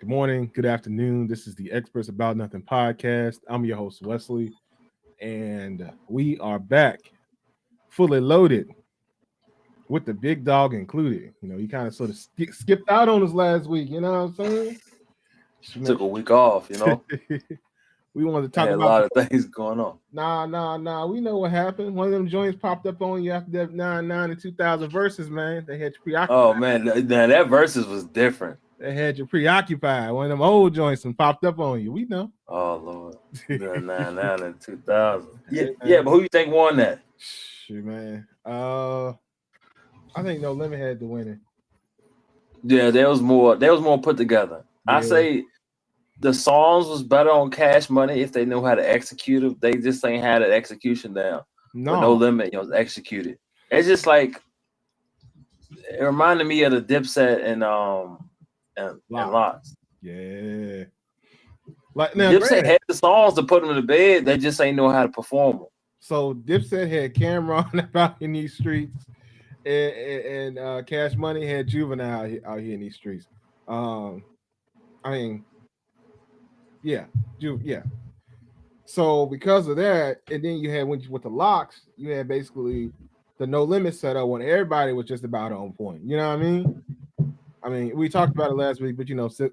Good morning, good afternoon. This is the Experts About Nothing podcast. I'm your host, Wesley, and we are back fully loaded with the big dog included. He kind of sort of skipped out on us last week. You know what I'm saying? Took a week off. We wanted to I talk had a about lot of things going on. Nah. We know what happened. One of them joints popped up on you after that 99 and 2000 verses, man. They had you preoccupied. Oh man, that verses was different. They had you preoccupied. One of them old joints and popped up on you. We know. Oh Lord, the 99 and 2000. Yeah, Hey, yeah, man. but who you think won that? Shoot, man. I think No Limit had to win it. Yeah, there was more. There was more put together. I Yeah. say the songs was better on Cash Money if they knew how to execute it. They just ain't had an execution down. But No No. Limit, was executed. It's just like it reminded me of the Dipset and Lock. Lots. Yeah. Like now, Dipset granted. had the songs to put them to bed. They just ain't know how to perform them. So Dipset had Cameron out in these streets, and Cash Money had Juvenile out here in these streets. Um, I mean, yeah, yeah. So because of that, and then you had with the locks, you had basically the No Limit setup when everybody was just about on point. You know what I mean? We talked about it last week, but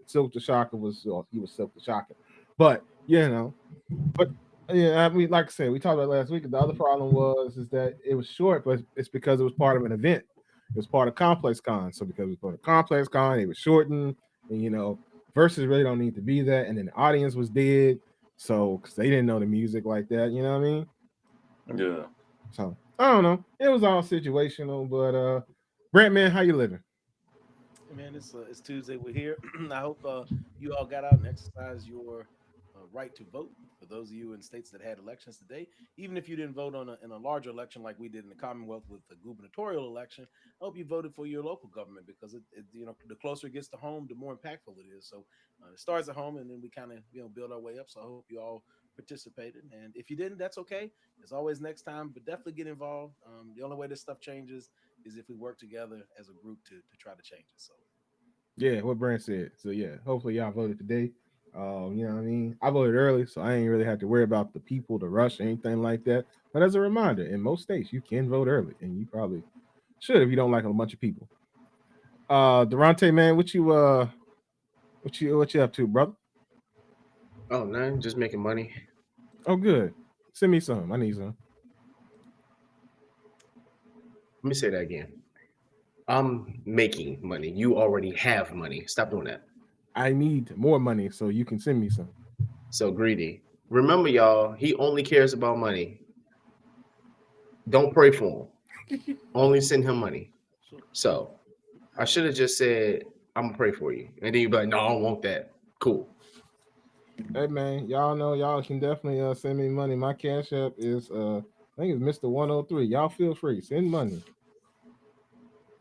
Silk the Shocker he was Silk the Shocker. But but yeah, like I said, we talked about it last week. The other problem is that it was short, but it's because it was part of an event. It was part of Complex Con. So because it was part of Complex Con, it was shortened, and verses really don't need to be that. And then the audience was dead, so because they didn't know the music like that. You know what I mean? Yeah. So I don't know. It was all situational, but Brent, man, how you living? Man, it's Tuesday. We're here. I hope you all got out and exercised your right to vote. For those of you in states that had elections today, even if you didn't vote in a larger election like we did in the Commonwealth with the gubernatorial election, I hope you voted for your local government because the closer it gets to home, the more impactful it is. So it starts at home, and then we kind of build our way up. So I hope you all participated, and if you didn't, that's okay. There's always next time, but definitely get involved. The only way this stuff changes is if we work together as a group to try to change it. So Yeah, what Brent said. So yeah, hopefully y'all voted today. You know what I mean? I voted early, so I ain't really have to worry about the people, the rush, anything like that. But as a reminder, in most states you can vote early, and you probably should if you don't like a bunch of people. Durante, man, what you up to, brother? Oh, no, just making money. Oh, good. Send me some. I need some. Let me say that again. I'm making money. You already have money. Stop doing that. I need more money, so you can send me some. So greedy. Remember, y'all, he only cares about money. Don't pray for him. Only send him money. So I should have just said, I'm gonna pray for you. And then you'd be like, no, I don't want that. Cool. Hey man, y'all know y'all can definitely send me money. My cash app is I think it's Mr. 103. Y'all feel free. Send money.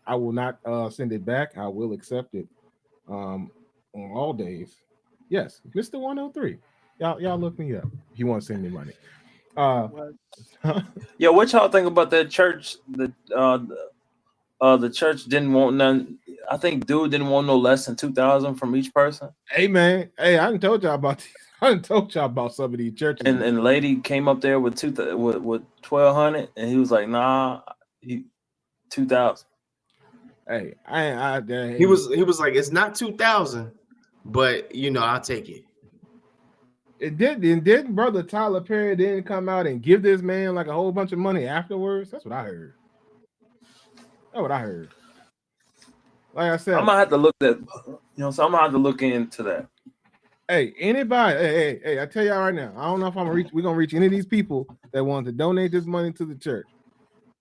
I will not send it back. I will accept it on all days. Yes, Mr. 103. Y'all look me up if you want to send me money. what? Yeah, what y'all think about that church? The church didn't want none. I think dude didn't want no less than 2,000 from each person. Hey man, hey, I didn't told y'all about these. I didn't told y'all about some of these churches. And lady came up there with with 1,200, and he was like, nah, 2,000. Hey, He was like, it's not 2,000, but I'll take it. Didn't brother Tyler Perry didn't come out and give this man like a whole bunch of money afterwards? That's what I heard. That's what I heard. Like I said, I'm gonna have to look that. So I'm gonna have to look into that. Hey, anybody, hey, I tell y'all right now, I don't know if we're gonna reach any of these people that want to donate this money to the church.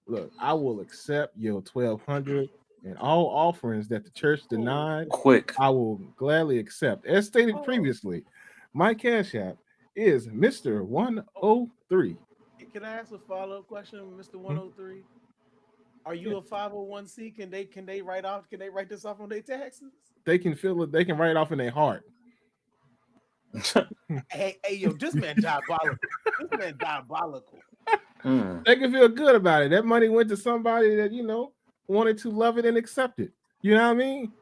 Look, I will accept your 1,200 and all offerings that the church denied. Quick. I will gladly accept. As stated previously, my cash app is Mr. 103. Can I ask a follow up question, Mr. 103? Are you a 501c? Can they write this off on their taxes? They can feel it. They can write it off in their heart. hey, yo, this man diabolical. This man diabolical. They can feel good about it. That money went to somebody that wanted to love it and accept it. You know what I mean?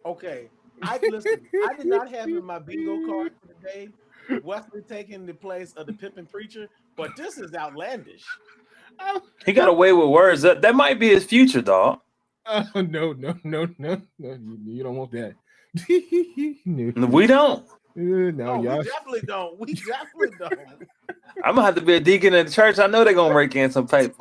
Okay, I listen. I did not have in my bingo card for the day Wesley taking the place of the pimping preacher, but this is outlandish. He got away with words. That might be his future, dog. No, no, no, no, no. You don't want that. No, We don't. no, Oh, we y'all. definitely don't. We definitely don't. I'm gonna have to be a deacon in the church. I know they're gonna rake in some paper.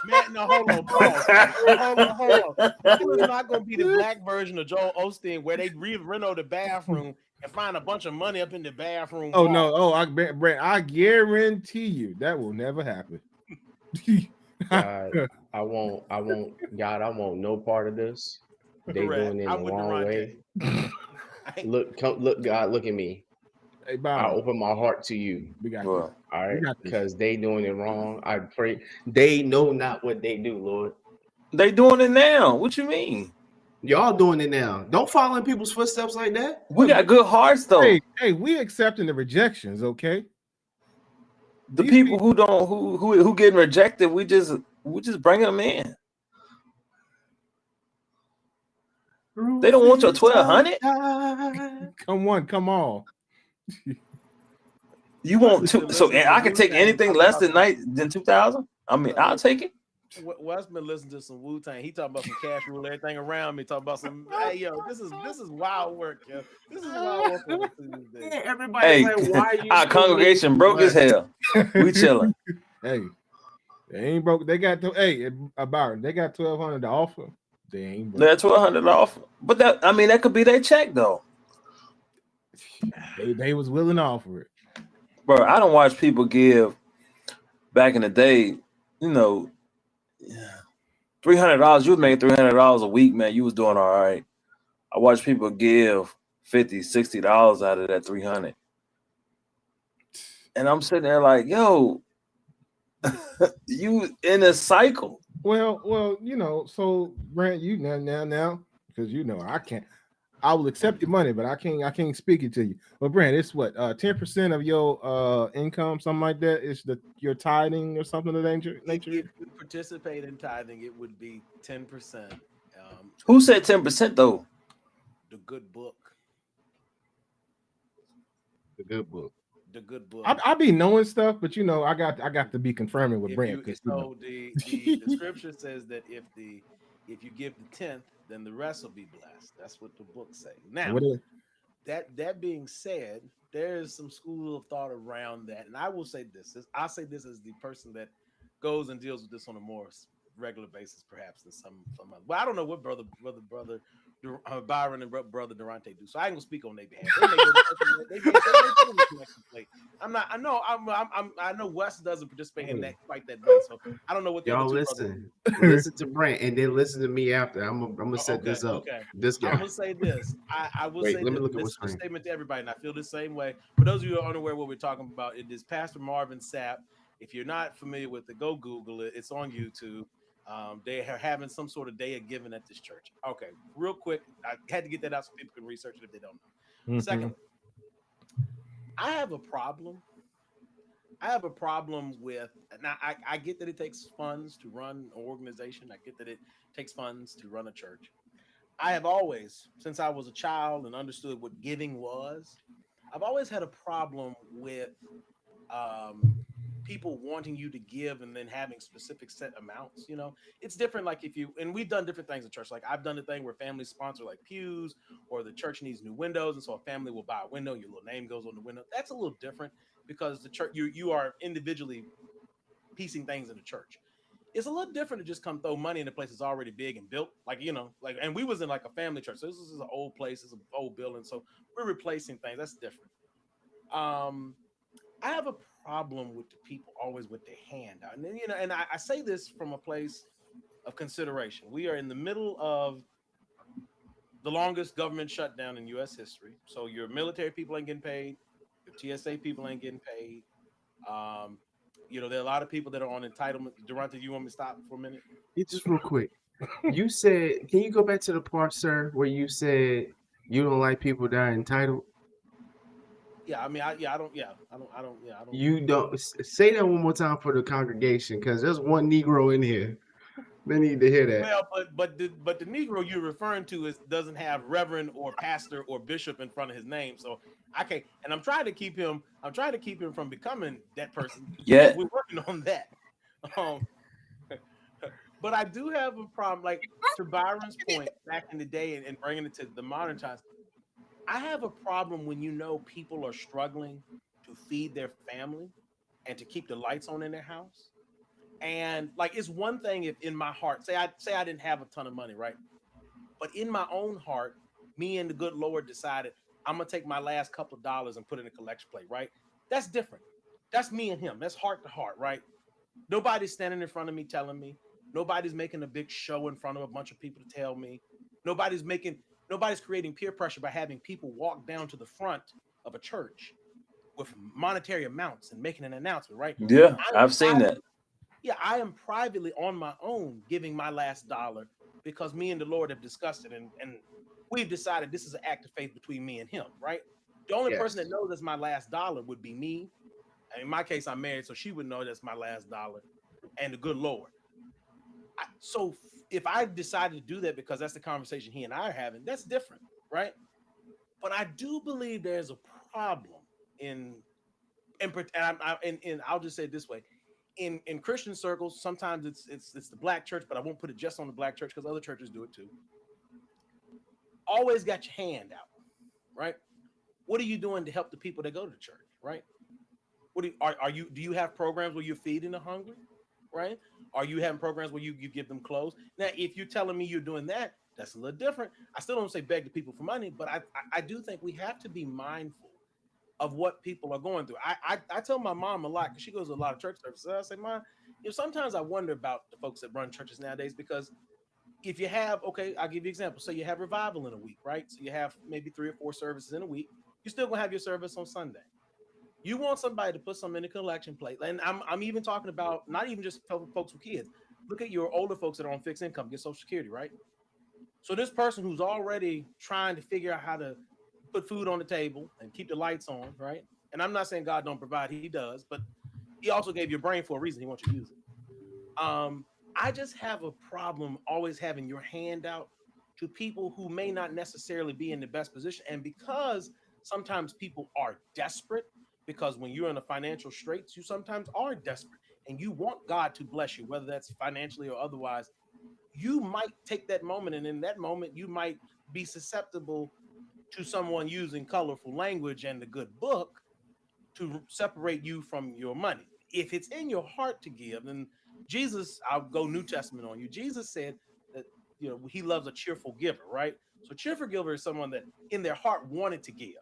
Man, no, hold on, pause. Hold on. Michael is not going to be the black version of Joel Osteen where they reno the bathroom and find a bunch of money up in the bathroom. Oh wall. no! Oh, Brent, I guarantee you that will never happen. God, I won't. God, I want no part of this. They Correct. doing it in I'm the with wrong way. Durante. Look, God, look at me. Hey, I Byron, open my heart to you. we got Well, All this. We right, got this. because they doing it wrong. I pray they know not what they do, Lord. they doing it now. What you mean? Y'all doing it now. Don't follow in people's footsteps like that. We got good hearts though. Hey, we accepting the rejections, okay? The These people who don't who getting rejected, we just bring them in. They don't want your 1,200. Come on. You want Wesley two? So listening to I can take Wu-Tang anything talking less about than 2,000. I mean, I'll take it. Wes been listening to some Wu-Tang. He talking about some cash rule, everything around me. Talking about some. Hey, yo, this is wild work, yo. This is wild work on a Tuesday. Yeah, everybody's Hey, like, why are you our doing congregation this? broke as hell. We chilling. Hey, they ain't broke. They got Byron. They got 1,200 to offer. They ain't broke. They're 1,200 off, but that could be their check though, They was willing to offer it. bro. I don't watch people give back in the day. You know, $300. You was making $300 a week, man. You was doing all right. I watch people give $50, $60 out of that 300, and I'm sitting there like, yo, you in a cycle. Well, so Brent, you now, because I will accept your money, but I can't speak it to you. But Brent, it's what 10% of your income, something like that, is your tithing or something of that nature. If you participate in tithing, it would be 10%. Who said 10% though? The good book. The good book. The good book. I be knowing stuff, but I got to be confirming with Brent. The scripture says that if you give the 10th, then the rest will be blessed. That's what the book say. Now, that being said, there is some school of thought around that, and I will say this. I'll say this as the person that goes and deals with this on a more regular basis, perhaps than some other. Well, I don't know what brother Byron and brother Durante do, so I ain't gonna speak on their behalf. I'm not. I know. I know Wes doesn't participate in that quite that way, so I don't know what the y'all other listen. Listen to Brent and then listen to me after. I'm gonna set this up. Okay. This guy. I'm gonna say this. I will Wait, say let me this. look at This what's is a statement to everybody, and I feel the same way. For those of you who are unaware what we're talking about, it is Pastor Marvin Sapp. If you're not familiar with it, go Google it. It's on YouTube. They are having some sort of day of giving at this church. Okay, real quick, I had to get that out so people can research it if they don't know. Mm-hmm. Secondly, I have a problem. With now. I get that it takes funds to run an organization. I get that it takes funds to run a church. I have always, since I was a child and understood what giving was, I've always had a problem with people wanting you to give and then having specific set amounts. It's different. Like and we've done different things in church. Like I've done the thing where families sponsor like pews, or the church needs new windows, and so a family will buy a window. Your little name goes on the window. That's a little different because the church you are individually piecing things in the church. It's a little different to just come throw money in a place that's already big and built. And we was in like a family church. So this is an old place, it's an old building. So we're replacing things. That's different. I have a problem with the people always with their hand out. And I say this from a place of consideration. We are in the middle of the longest government shutdown in U.S. history. So your military people ain't getting paid. Your TSA people ain't getting paid. There are a lot of people that are on entitlement. Durante, you want me to stop for a minute? Just real quick. You said, can you go back to the part, sir, where you said you don't like people that are entitled? Yeah, I mean, I don't. You don't say that one more time for the congregation, because there's one Negro in here They need to hear that. Well, but the Negro you're referring to is doesn't have reverend or pastor or bishop in front of his name, so I can't. And I'm trying to keep him. I'm trying to keep him from becoming that person, and Yeah. we're working on that. Um, but I do have a problem. Like to Byron's point back in the day, and bringing it to the modern times, I have a problem when you know people are struggling to feed their family and to keep the lights on in their house. And like it's one thing if in my heart, say I didn't have a ton of money, right? But in my own heart, me and the good Lord decided I'm gonna take my last couple of dollars and put it in a collection plate, right? That's different. That's me and him. That's heart to heart, right? Nobody's standing in front of me telling me. Nobody's making a big show in front of a bunch of people to tell me. Nobody's making nobody's creating peer pressure by having people walk down to the front of a church with monetary amounts and making an announcement, right? Yeah, I'm I've seen that. privately, yeah, I am privately on my own giving my last dollar because me and the Lord have discussed it and we've decided this is an act of faith between me and him, right? The only person that Yes. knows that's my last dollar would be me. And in my case, I'm married, so she would know that's my last dollar and the good Lord. So if I decided to do that because that's the conversation he and I are having, that's different, right? But I do believe there's a problem in and I'll just say it this way: in Christian circles, sometimes it's the black church, but I won't put it just on the black church because other churches do it too. Always got your hand out, right? What are you doing to help the people that go to the church, right? What are you do you have programs where you're feeding the hungry, right? Are you having programs where you give them clothes? Now, if you're telling me you're doing that, that's a little different. I still don't say beg the people for money, but I do think we have to be mindful of what people are going through. I tell my mom a lot because she goes to a lot of church services. I say, Mom, sometimes I wonder about the folks that run churches nowadays because if you have, okay, I'll give you an example. So you have revival in a week, right? So you have maybe 3 or 4 services in a week. You're still gonna have your service on Sunday. You want somebody to put something in the collection plate, and I'm even talking about not even just folks with kids. Look at your older folks that are on fixed income, get Social Security, right? So this person who's already trying to figure out how to put food on the table and keep the lights on, right? And I'm not saying God don't provide, he does, but he also gave you a brain for a reason. He wants you to use it. I just have a problem always having your hand out to people who may not necessarily be in the best position. And because sometimes people are desperate, because when you're in a financial straits, you sometimes are desperate and you want God to bless you, whether that's financially or otherwise. You might take that moment, and in that moment, you might be susceptible to someone using colorful language and the good book to separate you from your money. If it's in your heart to give, then Jesus, I'll go New Testament on you. Jesus said that he loves a cheerful giver, right? So cheerful giver is someone that in their heart wanted to give.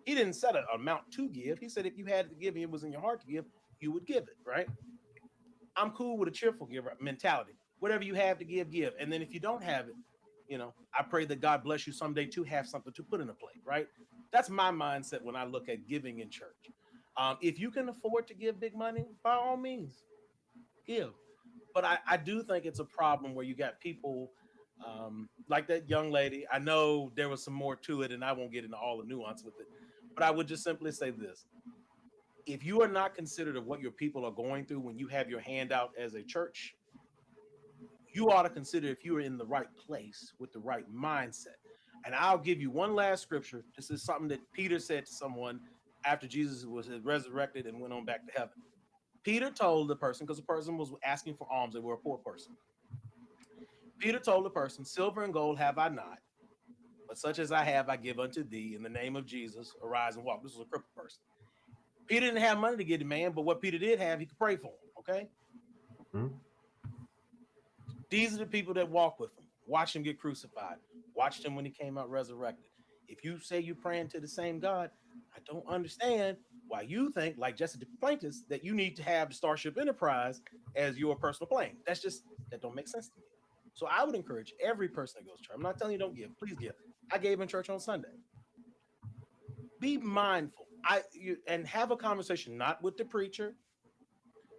He didn't set an amount to give. He said if you had to give and it was in your heart to give, you would give it, right? I'm cool with a cheerful giver mentality. Whatever you have to give, give. And then if you don't have it, I pray that God bless you someday to have something to put in a plate, right? That's my mindset when I look at giving in church. If you can afford to give big money, by all means, give. But I do think it's a problem where you got people like that young lady. I know there was some more to it, and I won't get into all the nuance with it. But I would just simply say this: if you are not considerate of what your people are going through when you have your hand out as a church, you ought to consider if you are in the right place with the right mindset. And I'll give you one last scripture. This is something that Peter said to someone after Jesus was resurrected and went on back to heaven. Peter told the person, because the person was asking for alms, they were a poor person. Peter told the person, silver and gold have I not, but such as I have, I give unto thee. In the name of Jesus, arise and walk. This was a crippled person. Peter didn't have money to give the man, but what Peter did have, he could pray for him. Okay. Mhm. These are the people that walk with him, watched him get crucified, watched him when he came out resurrected. If you say you're praying to the same God, I don't understand why you think, like Jesse Duplantis, that you need to have the Starship Enterprise as your personal plane. That don't make sense to me. So I would encourage every person that goes to church. I'm not telling you don't give. Please give. I gave in church on Sunday. Be mindful. And have a conversation, not with the preacher.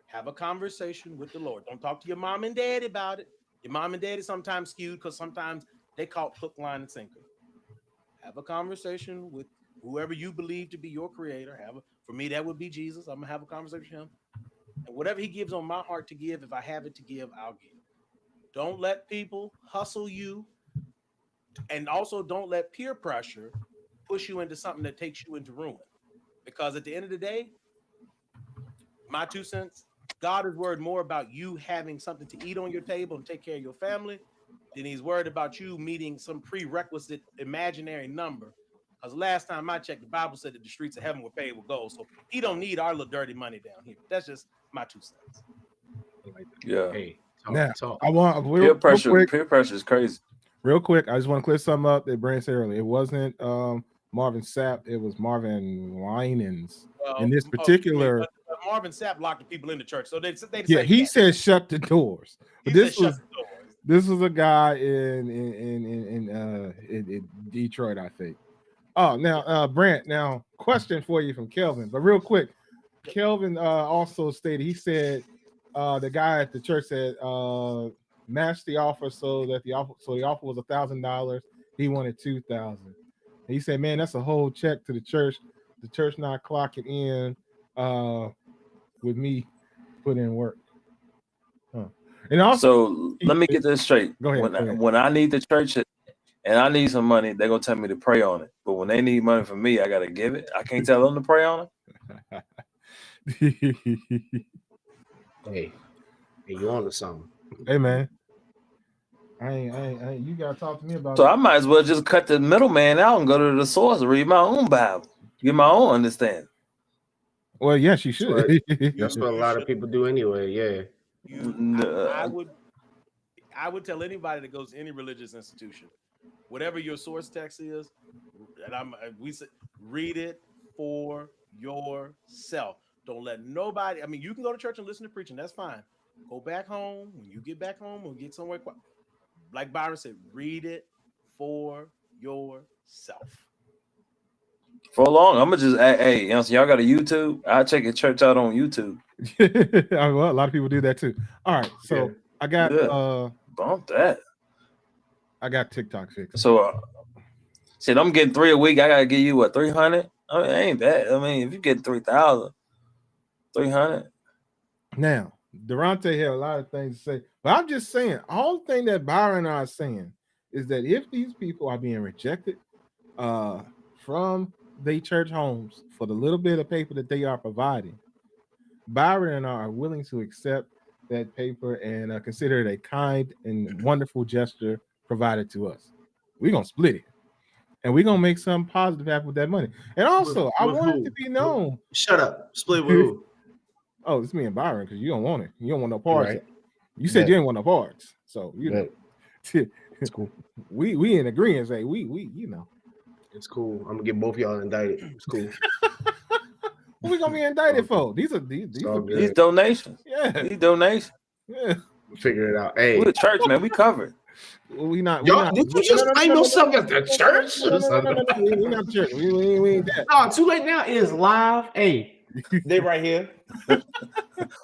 Have a conversation with the Lord. Don't talk to your mom and daddy about it. Your mom and daddy sometimes skewed because sometimes they caught hook, line, and sinker. Have a conversation with whoever you believe to be your creator. For me, that would be Jesus. I'm gonna have a conversation with him. And whatever he gives on my heart to give, if I have it to give, I'll give. Don't let people hustle you, and also don't let peer pressure push you into something that takes you into ruin. Because at the end of the day, my 2 cents, God is worried more about you having something to eat on your table and take care of your family than he's worried about you meeting some prerequisite imaginary number. Because last time I checked, the Bible said that the streets of heaven were paved with gold. So he don't need our little dirty money down here. That's just my 2 cents. Yeah. Hey, Now, talk. I want Peer real pressure. quick. Peer pressure is crazy. Real quick, I just want to clear something up that Brand said earlier. It wasn't Marvin Sapp, it was Marvin Winans. In this particular, Marvin Sapp locked the people in the church, so they the yeah, same he cat. said shut the doors. But He said shut the doors. this was a guy in Detroit, I think. Oh, now Brant, now question for you from Kelvin, but real quick, Kelvin also stated, he said the guy at the church said matched the offer so the offer was $1,000. He wanted 2,000. He said, man, that's a whole check to the church. The church not clocking in with me putting in work. Huh. And also, So let me get this straight. Go ahead. When I need the church and I need some money, they're gonna tell me to pray on it. But when they need money from me, I gotta give it. I can't tell them to pray on it. Hey, you on to something? Hey man, I ain't. You gotta talk to me about So it. I might as well just cut the middleman out and go to the source and read my own Bible, get my own understanding. Well, yes, you should. That's what a lot of people do anyway. Yeah. I would tell anybody that goes to any religious institution, whatever your source text is, and we say read it for yourself. Don't let nobody. I mean, you can go to church and listen to preaching. That's fine. Go back home. When you get back home or get somewhere, like Byron said, read it for yourself. For long, I'm gonna just hey, y'all got a YouTube? I'll check your church out on YouTube. Well, a lot of people do that too. All right, so Yeah. I got bump that. I got TikTok fixed. So shit, I'm getting 3 a week. I gotta give you what, 300? I mean, it ain't bad. I mean, if you get 3,000, 300. Now, Durante had a lot of things to say, but I'm just saying, all thing that Byron and I are saying is that if these people are being rejected from their church homes for the little bit of paper that they are providing, Byron and I are willing to accept that paper and consider it a kind and wonderful gesture provided to us. We're gonna split it, and we're gonna make something positive happen with that money. And also, I want it to be known. Shut up. Split with who? Oh, it's me and Byron, because you don't want it. You don't want no parts. Right. You said you didn't want no parts, so you know. It's cool. We in agreement. Say we you know. It's cool. I'm gonna get both y'all indicted. It's cool. What we gonna be indicted for? These donations. Yeah, these donations. Yeah, we'll figure it out. Hey, we're the church, man. We covered. We not. Y'all, did you just claim yourself as the church? We not the church. We ain't that. No, too late now. It is live. Hey, they right here.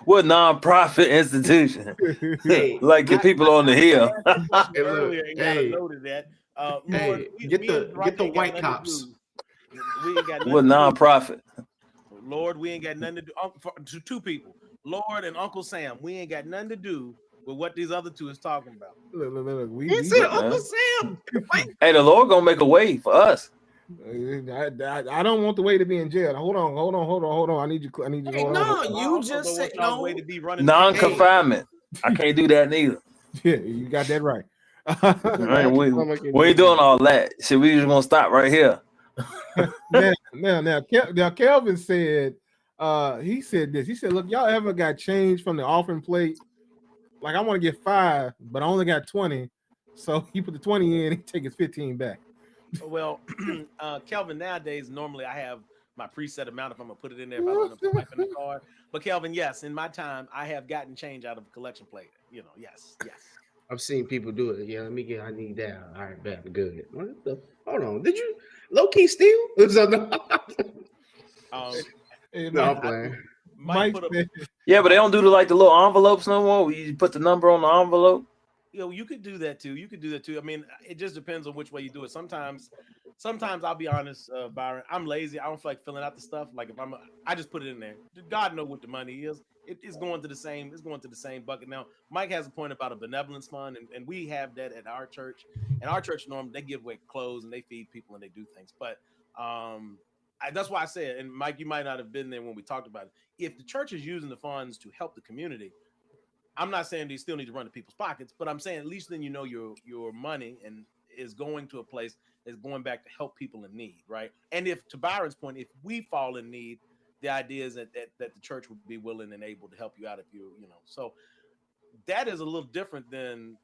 What non-profit institution? Hey, like get people on the hill. Earlier, and got a note of that. Hey, get the white cops. We ain't got what non-profit? Lord, we ain't got nothing to do. To two people, Lord and Uncle Sam, we ain't got nothing to do with what these other two is talking about. Look, he said Uncle Sam. Hey, the Lord gonna make a way for us. I don't want the way to be in jail. Hold on. I need you. Hey, no, you just said no. Way to be running non-confinement. I can't do that neither. Yeah, you got that right. We ain't doing all that. Shit, we just gonna stop right here. Now, Kelvin said, he said this. He said, "Look, y'all ever got change from the offering plate? Like, I want to get 5, but I only got 20. So he put the 20 in. He take his 15 back." Well, Kelvin, nowadays, normally I have my preset amount if I'm gonna put it in there if I want to type in the card. But Kelvin, yes, in my time, I have gotten change out of a collection plate. You know, yes. I've seen people do it. Yeah, I need that. All right, bad, good. Hold on. Did you low-key steal? No, I'm playing. Yeah, but they don't do the little envelopes no more. You put the number on the envelope. You know, you could do that too. I mean, it just depends on which way you do it. Sometimes I'll be honest, Byron, I'm lazy. I don't feel like filling out the stuff. Like if I just put it in there. God know what the money is. It is going to the same. It's going to the same bucket. Now, Mike has a point about a benevolence fund, and we have that at our church. And our church normally they give away clothes and they feed people and they do things. But that's why I said, and Mike, you might not have been there when we talked about it. If the church is using the funds to help the community, I'm not saying they still need to run to people's pockets, but I'm saying at least then you know your money and is going to a place that's going back to help people in need, right? And if to Byron's point, if we fall in need, the idea is that the church would be willing and able to help you out if you know. So that is a little different than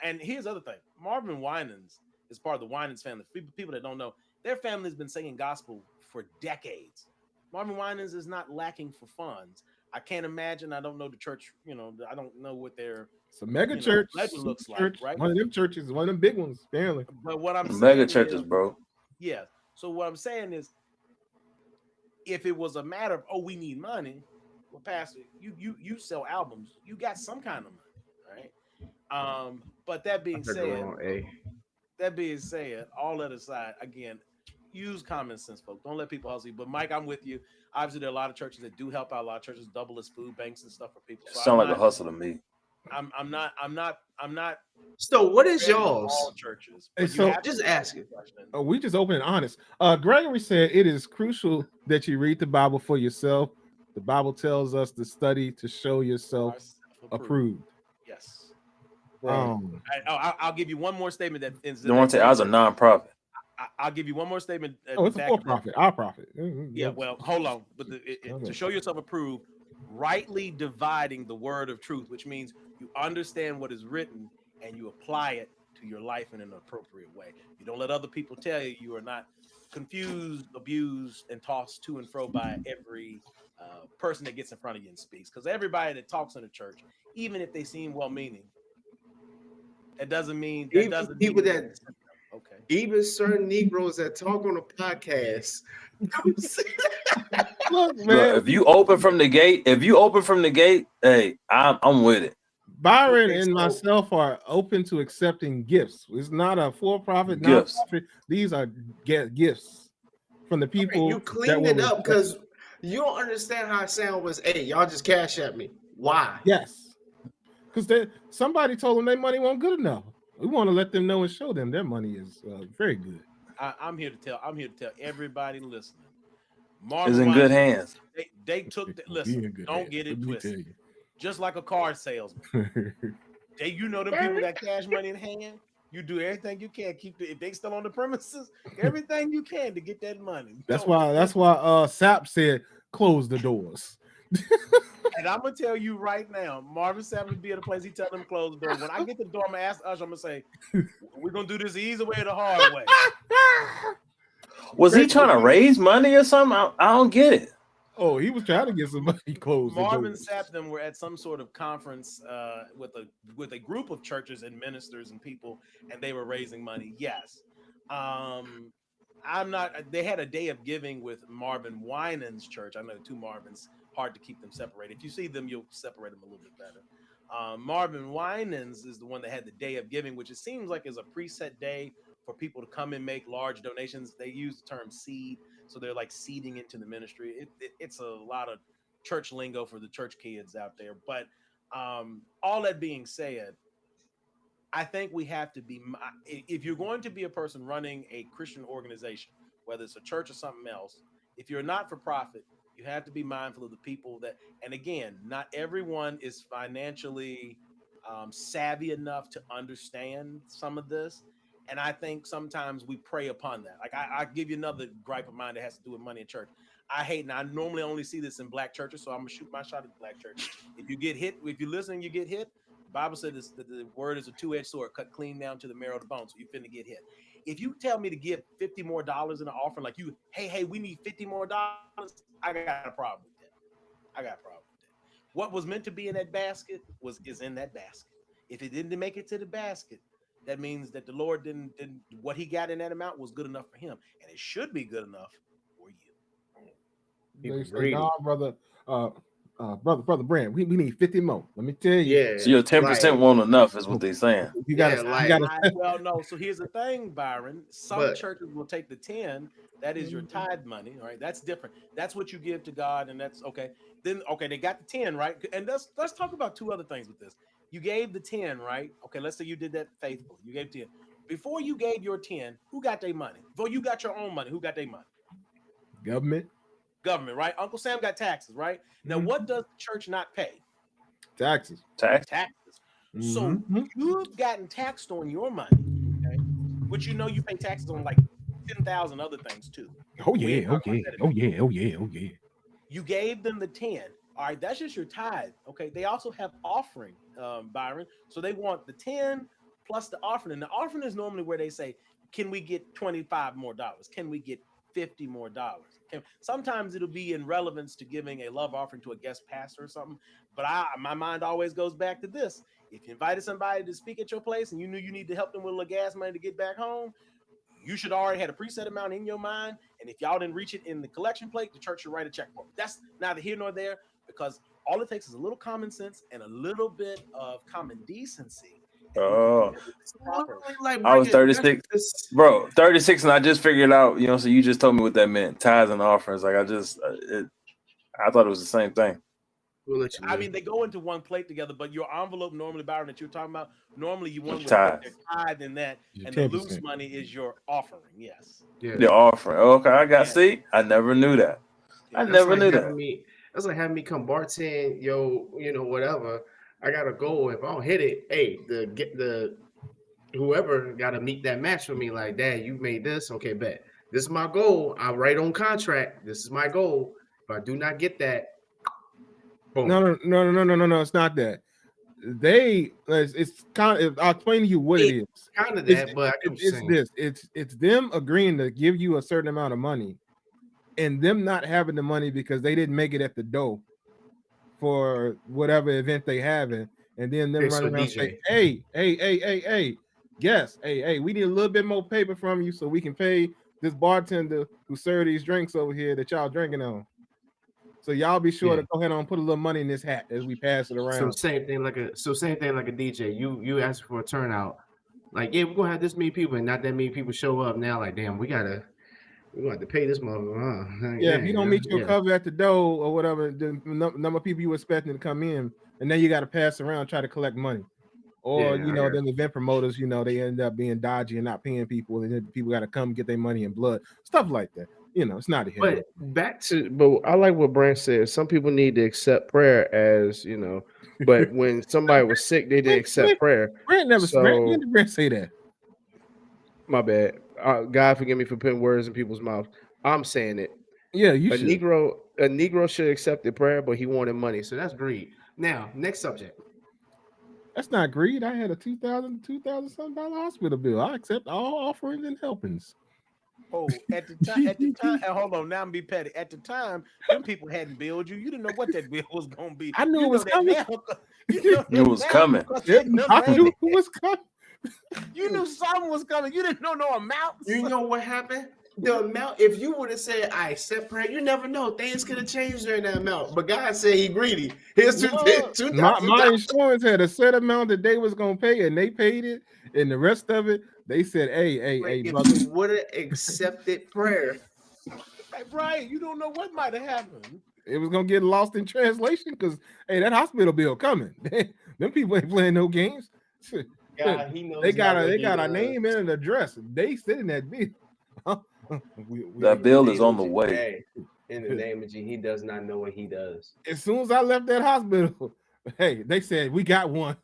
And here's the other thing: Marvin Winans is part of the Winans family. People that don't know, their family has been singing gospel for decades. Marvin Winans is not lacking for funds. I can't imagine. I don't know the church. I don't know what their It's a mega church. ledger looks like, Church. right? One of them churches, one of them big ones, apparently. But what I'm Mega saying churches, is, bro. yeah. So what I'm saying is, if it was a matter of we need money, well, Pastor, you sell albums, you got some kind of money, right? But that being said, all that aside, again, use common sense, folks. Don't let people hustle you. But Mike, I'm with you. Obviously, there are a lot of churches that do help out. A lot of churches double as food banks and stuff for people. So Sound like a hustle to me. I'm not. So what is all y'all? churches? Hey, so just asking. We just open and honest. Gregory said it is crucial that you read the Bible for yourself. The Bible tells us to study to show yourself approved. Yes. Right. I'll give you one more statement that is. Don't want to say I was a nonprofit. I'll give you one more statement. It's a for-profit, our profit. Yeah, well, hold on. But to show yourself approved, rightly dividing the word of truth, which means you understand what is written and you apply it to your life in an appropriate way. You don't let other people tell you you are not confused, abused, and tossed to and fro by every person that gets in front of you and speaks. Because everybody that talks in the church, even if they seem well-meaning, it doesn't mean that doesn't people mean that okay. Even certain Negroes that talk on a podcast. Look, man. Look, if you open from the gate, hey, I'm with it. Byron and myself are open to accepting gifts. It's not a for-profit, Gifts. non-profit. These are gifts from the people. You cleaned it up because you don't understand how it sound was. Hey, y'all just cash at me. Why? Yes, because somebody told them their money wasn't good enough. We want to let them know and show them their money is very good. I'm here to tell everybody listening. Is in good hands. They took listen. Don't get it twisted. Just like a car salesman, them people that cash money in hand. You do everything you can if they still on the premises, everything you can to get that money. That's why Sap said close the doors. And I'm gonna tell you right now, Marvin Sapp would be at a place he tell them to close the door. When I get to the door, I'm gonna ask Usher, I'm gonna say, we're gonna do this the easy way or the hard way. Was he trying to raise money or something? I don't get it. Oh, he was trying to get somebody closed. Marvin Sapp them were at some sort of conference with a group of churches and ministers and people, and they were raising money. Yes. They had a day of giving with Marvin Winans church. I know two Marvins, hard to keep them separated. If you see them, you'll separate them a little bit better. Marvin Winans is the one that had the day of giving, which it seems like is a preset day for people to come and make large donations. They use the term seed. So they're like seeding into the ministry. It's a lot of church lingo for the church kids out there. But all that being said, I think we have to be, if you're going to be a person running a Christian organization, whether it's a church or something else, if you're not for profit, you have to be mindful of the people that, and again, not everyone is financially savvy enough to understand some of this. And I think sometimes we prey upon that. Like I give you another gripe of mine that has to do with money in church. I hate, and I normally only see this in black churches, so I'm gonna shoot my shot at black churches. If you get hit, if you listen, you get hit. The Bible said this, that the word is a two-edged sword, cut clean down to the marrow of the bone. So you're finna get hit. If you tell me to give $50 more in an offering, like hey, we need $50 more, I got a problem with that. What was meant to be in that basket is in that basket. If it didn't make it to the basket, that means that the Lord didn't what he got in that amount was good enough for him, and it should be good enough for you. They say, nah, brother. brother Brand, we need 50 more. Let me tell you. Yeah, So your 10% like, won't enough is what they're saying. You yeah, gotta, you like, gotta. Well, no. So here's the thing, Byron. Some but churches will take the 10. That is your tithe money, all right? That's different. That's what you give to God, and that's okay. Then okay, they got the 10, right? And let's talk about two other things with this. You gave the 10, right? Okay, let's say you did that faithfully. You gave 10. Before you gave your 10, who got their money? Before you got your own money, who got their money? Government Government, right? Uncle Sam got taxes, right? Now, what does the church not pay? taxes. Tax. Taxes. So Mm-hmm. you've gotten taxed on your money, okay? Which you pay taxes on like 10,000 other things too. Oh We ain't yeah, oh talking about yeah, that oh today. yeah, oh yeah, oh yeah. You gave them the 10. All right, that's just your tithe. Okay. They also have offering, Byron. So they want the 10 plus the offering. And the offering is normally where they say, can we get 25 more dollars? Can we get 50 more dollars? Sometimes it'll be in relevance to giving a love offering to a guest pastor or something. But my mind always goes back to this. If you invited somebody to speak at your place and you knew you need to help them with a little gas money to get back home, you should already had a preset amount in your mind. And if y'all didn't reach it in the collection plate, the church should write a check for it. That's neither here nor there because all it takes is a little common sense and a little bit of common decency. And we can do Oh, everything properly. like I was bringing 36, that's bro. 36, and I just figured out. So you just told me what that meant. Tithes and offerings. Like I thought it was the same thing. we'll let you I live. mean, they go into one plate together, but your envelope normally, Byron, that you're talking about, normally you one It's would put their tithes. tithe in that, Your and the 10%. loose money is your offering. Yes. Yeah, The offering. Okay, I got. Yeah. See, I never knew that. Yeah. I that's never like knew having that. me. That's like having me come bartend, yo, whatever. I got a goal. If I don't hit it, hey, the whoever got to meet that match for me. Like, Dad, you made this. Okay, bet. This is my goal. I write on contract. This is my goal. If I do not get that, boom. No. It's not that. It's kind of. I'll explain to you what it is. Kind of It's that, but I get what you're it's saying. this. It's them agreeing to give you a certain amount of money, and them not having the money because they didn't make it at the door for whatever event they having, and then them Okay, so running around say, DJ. hey, yes, hey, we need a little bit more paper from you so we can pay this bartender who served these drinks over here that y'all drinking on. So y'all be sure Yeah. to go ahead and put a little money in this hat as we pass it So around. same thing like a DJ. You ask for a turnout. Like, yeah, we're gonna have this many people, and not that many people show up. Now, like, damn, we're gonna have to pay this motherfucker. Huh? Like, Yeah, if you don't meet your yeah. cover at the door or whatever, the number of people you expecting to come in, and then you got to pass around try to collect money. Or Yeah, I got then event promoters, they end up being dodgy and not paying people, and then people got to come get their money in blood, stuff like that. It's not a hero. But I like what Brand said. Some people need to accept prayer as but when somebody was sick, they didn't accept prayer. Brent never. Brent, when So did Brent say that? my bad. God forgive me for putting words in people's mouths. I'm saying it. Yeah, you A should. Negro should accept the prayer, but he wanted money, so that's greed. Now, next subject. That's not greed. I had a $2,000 something hospital bill. I accept all offerings and helpings. Oh, at the time, and hold on, now I'm be petty. At the time, them people hadn't billed you. You didn't know what that bill was gonna be. I knew You it know was that coming. now. You know It that was now coming. because Yeah, they done I ran knew it. it was coming. You knew something was coming. You didn't know no amounts. You know what happened? The amount, if you would have said, I accept prayer, you never know. Things could have changed during that amount. But God said he greedy. Here's No. My $2,000. insurance had a set amount that they was gonna pay, and they paid it, and the rest of it, they said, hey, If brother. you would have accepted prayer, Hey, Brian, you don't know what might have happened. It was gonna get lost in translation because that hospital bill coming. Them people ain't playing no games. God, he knows They got not what they he got a does. name and an address. They sit in that bill. That In the bill is name on of the Jesus. way. Hey, in the name of Jesus, he does not know what he does. As soon as I left that hospital, hey, they said we got one.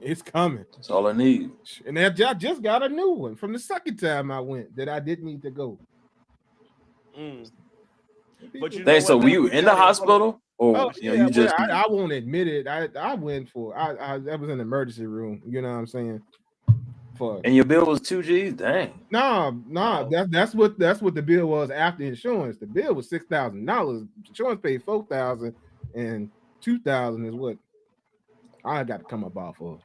It's coming. That's all I need. And I just got a new one from the second time I went that I didn't need to go. Mm. But you know Thanks. So what? were you in the hospital, Oh or yeah, you just? I won't admit it. I went for I that was in the emergency room. You know what I'm saying? For And your bill was $2,000. Dang. no, that's what the bill was after insurance. The bill was $6,000. Insurance paid $4,000, and $2,000 is what I got to come up off of.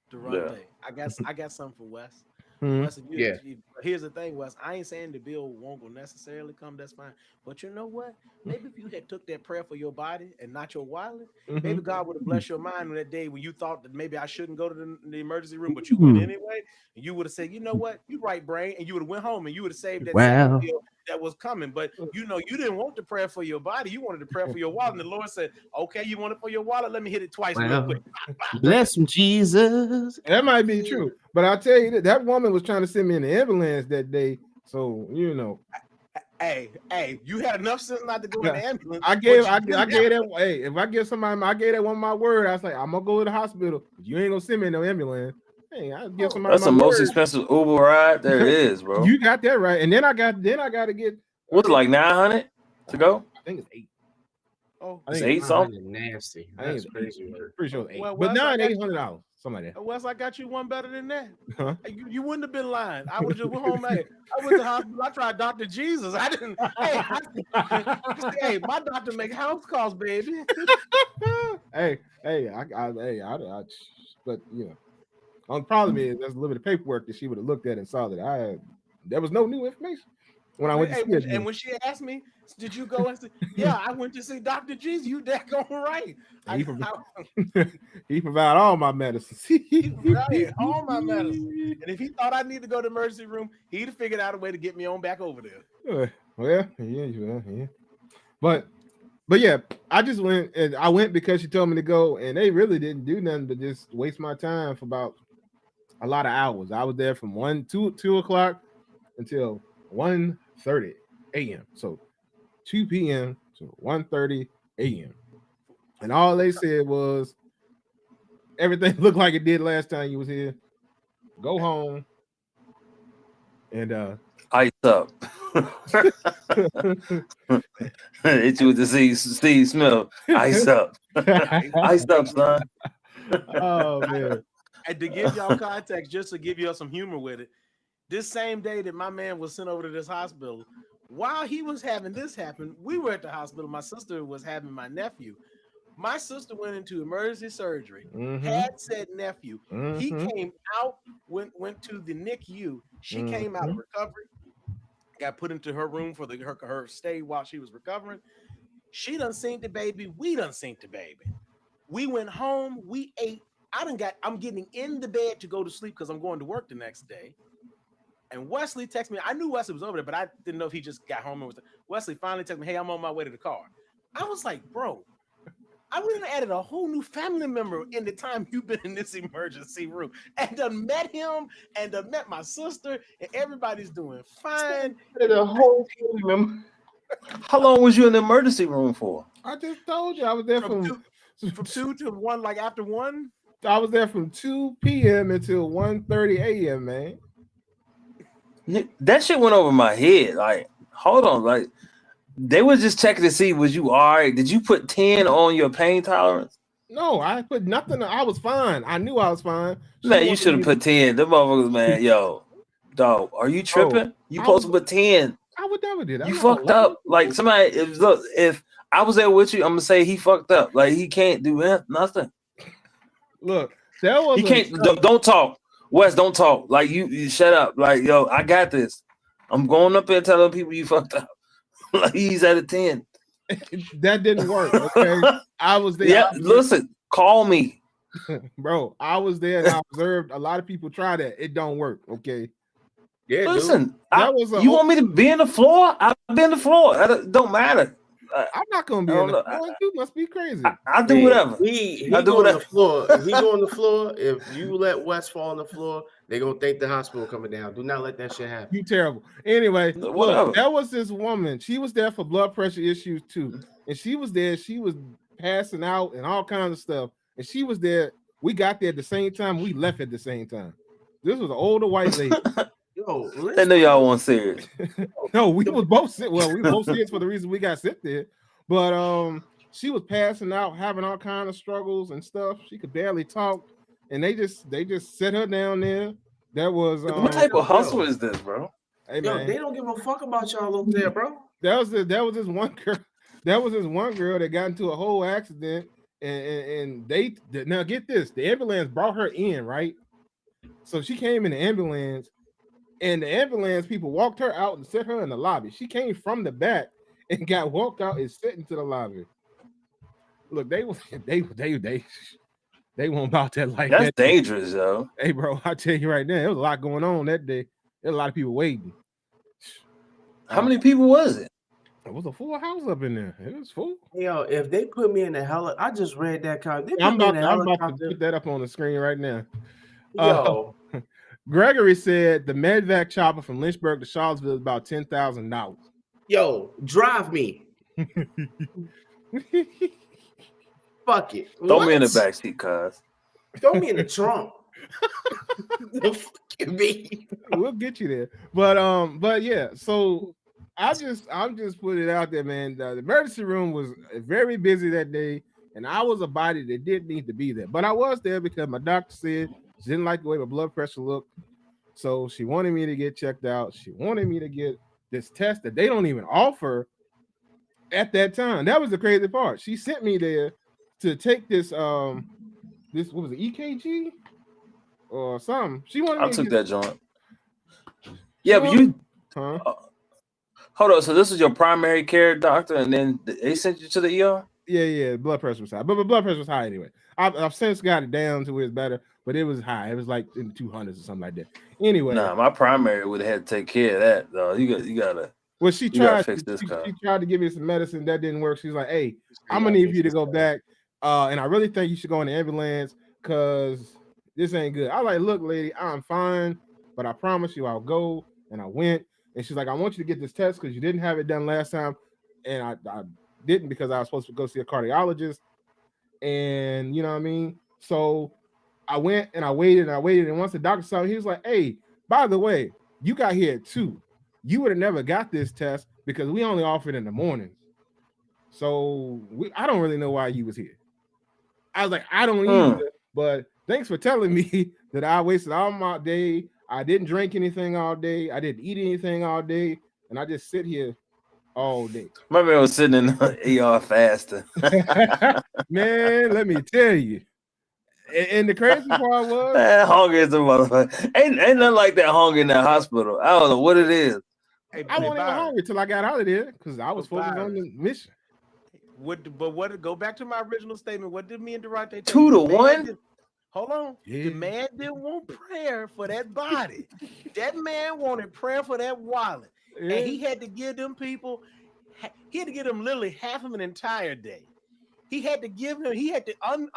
Durante, I got something for Wes. Wes, Yeah. here's the thing, Wes. I ain't saying the bill won't go necessarily come. That's fine. But you know what? Maybe if you had took that prayer for your body and not your wallet, maybe God would have blessed your mind on that day when you thought that maybe I shouldn't go to the emergency room, but you went anyway. And you would have said, you know what? You right, brain. And you would have went home and you would have saved that second bill that was coming. But you know, you didn't want the prayer for your body. You wanted the prayer for your wallet. And the Lord said, okay, you want it for your wallet? Let me hit it twice real quick. Bless him, Jesus. That might be true, but I'll tell you that woman was trying to send me in the ambulance that day. So you know, Hey, you had enough sense not to go in the ambulance. I gave that. Hey, if I give somebody, I gave that one my word. I was like, I'm gonna go to the hospital. You ain't gonna send me in no ambulance. Hey, I give somebody. That's the most expensive Uber ride there is, bro. You got that right. And then I got to get. What's it like 900 to go? I think it's 8. Oh, it's 8 something. Nasty. I think That's crazy. Pretty sure it's 8. Well, but Wes, now it's $800. Something like that. Wes, I got you one better than that. Huh? You wouldn't have been lying. I would just went home. Hey, I went to the hospital. I tried Dr. Jesus. I didn't. Hey, my doctor make house calls, baby. hey, but you know, the problem is there's a little bit of paperwork that she would have looked at and saw that there was no new information when I went to see her. And when she asked me, did you go and say, yeah, I went to see Dr. Jesus, you daggone right. He provided all my medicines. He provided all my medicine. And if he thought I need to go to the emergency room, he'd have figured out a way to get me on back over there. Well, yeah. But yeah, I just went, and I went because she told me to go, and they really didn't do nothing but just waste my time for about a lot of hours. I was there from 2 o'clock until 1:30 a.m. So 2 p.m. to 1:30 a.m. And all they said was everything looked like it did last time you was here. Go home and ice up. Hit you with the Steve Smith. Ice up. Ice up, son. Oh man. And to give y'all context, just to give y'all some humor with it, this same day that my man was sent over to this hospital, while he was having this happen, we were at the hospital. My sister was having my nephew. My sister went into emergency surgery, had said nephew. He came out, went to the NICU. She came out of recovery, got put into her room for her stay while she was recovering. She done seen the baby. We done seen the baby. We went home. We ate. I'm getting in the bed to go to sleep because I'm going to work the next day. And Wesley texted me. I knew Wesley was over there, but I didn't know if he just got home and was there. Wesley finally texted me, hey, I'm on my way to the car. I was like, bro, I would have added a whole new family member in the time you've been in this emergency room and done met him and done met my sister, and everybody's doing fine. The whole family member. How long was you in the emergency room for? I just told you I was there from 2 to 1, like after 1. I was there from 2 p.m. until 1:30 a.m., man. That shit went over my head. Like, hold on, like they was just checking to see was you all right. Did you put 10 on your pain tolerance? No, I put nothing. I was fine. I knew I was fine. Man, you should have put 10. Them motherfuckers, man, yo, dog, are you tripping? You supposed to put 10. I would never do that. You fucked up. Like somebody, if I was there with you, I'm gonna say he fucked up. Like he can't do nothing. Look, that was he can't. Don't talk, Wes. Don't talk. Like you shut up. Like yo, I got this. I'm going up there telling people you fucked up. Like he's at a 10. That didn't work. Okay, I was there. Yeah, listen, call me, bro. I was there and I observed a lot of people try that. It don't work. Okay. Yeah, listen. You want me to be in the floor? I'll be in the floor. It don't matter. I'm not gonna be in the floor. You must be crazy. I do whatever. He go on the floor. If he go on the floor, if you let Wes fall on the floor, they're gonna think the hospital coming down. Do not let that shit happen. You terrible. Anyway, look, there was this woman. She was there for blood pressure issues too, and she was there. She was passing out and all kinds of stuff, and she was there. We got there at the same time. We left at the same time. This was an older white lady. Yo, I know y'all weren't serious. No, we was both sick. Well, we were both serious for the reason we got sent there. But she was passing out, having all kinds of struggles and stuff. She could barely talk, and they just set her down there. That was what type of hustle is this, bro? Hey, yo, man, they don't give a fuck about y'all over there, bro. That was this one girl. That was this one girl that got into a whole accident, and they now get this. The ambulance brought her in, right? So she came in the ambulance. And the ambulance people walked her out and set her in the lobby. She came from the back and got walked out and sent into the lobby. Look, they weren't about that life That's that day. dangerous, yo. Hey, bro, I tell you right now, there was a lot going on that day. There was a lot of people waiting. How many people was it? It was a full house up in there. It was full. Yo, if they put me in the helicopter, I just read that comment. They I'm put me in about a I'm about to helicopter. put that up on the screen right now. Yo, Gregory said the medvac chopper from Lynchburg to Charlottesville is about $10,000. yo, drive me. Fuck it. Throw me in the What? backseat, cuz. Throw me in the trunk. Don't fucking me. We'll get you there. But yeah, so I'm just putting it out there, man. The emergency room was very busy that day, and I was a body that didn't need to be there. But I was there because my doctor said she didn't like the way my blood pressure looked. So she wanted me to get checked out. She wanted me to get this test that they don't even offer at that time. That was the crazy part. She sent me there to take this what was it, EKG or something. She wanted me I to took get, that joint. Yeah, but you huh? hold on. So this is your primary care doctor, and then they sent you to the ER? Yeah, blood pressure was high. But my blood pressure was high anyway. I've since got it down to where it's better, but it was high. It was like in the 200s or something like that. Anyway, Nah, my primary would have had to take care of that, though. You gotta well, she you gotta tried fix this car. she tried to give me some medicine that didn't work. She's like, "Hey, I'm gonna need you to go back, and I really think you should go in the ambulance because this ain't good." I was like, "Look, lady, I'm fine, but I promise you I'll go." And I went, and she's like, "I want you to get this test because you didn't have it done last time," and I didn't because I was supposed to go see a cardiologist, and you know what I mean. So I went and I waited, and once the doctor saw me, he was like, "Hey, by the way, you got here at 2. You would have never got this test because we only offer it in the mornings. So I don't really know why you was here." I was like, "I don't either, but thanks for telling me that I wasted all my day. I didn't drink anything all day. I didn't eat anything all day, and I just sit here all day." My man was sitting in the ER fasting. Man, let me tell you. And the crazy part was, Man, hungry as a motherfucker. Ain't nothing like that hunger in that hospital. I don't know what it is. Hey, I wasn't even hungry till I got out of there because I was focused on the mission. What? Go back to my original statement. What did me and Durante? 2 to 1. Hold on. Yeah. The man didn't want prayer for that body. That man wanted prayer for that wallet, Yeah. and he had to give them people. He had to give them literally half of an entire day. He had to give him. He had to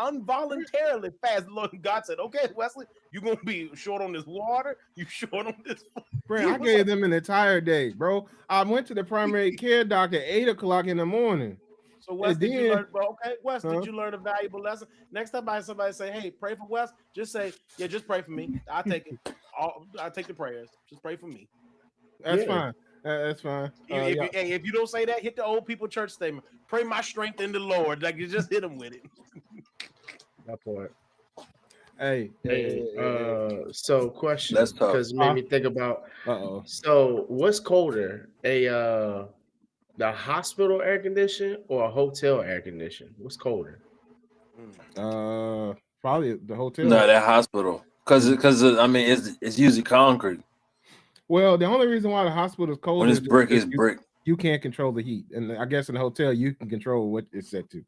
involuntarily fast. Look, God said, "Okay, Wesley, you're gonna be short on this water. You short on this." Bro, I gave them an entire day, bro. I went to the primary care doctor at 8:00 in the morning. So Wes, And did you then- learn? Bro, okay, Wes, Huh? did you learn a valuable lesson? Next time I have somebody say, "Hey, pray for Wes," just say, "Yeah, just pray for me. I'll take it. I'll take the prayers. Just pray for me." That's Yeah. fine. That's fine. Yeah. If you don't say that, hit the old people church statement. Pray my strength in the Lord. Like you just hit them with it. That part. Hey. So question, That's tough. because it made me think about. Uh-oh. So what's colder, the hospital air condition or a hotel air condition? What's colder? Probably the hotel. No, that hospital. Because I mean it's usually concrete. Well, the only reason why the hospital is cold When it's is brick, because it's brick. you can't control the heat, and I guess in the hotel you can control what it's set to.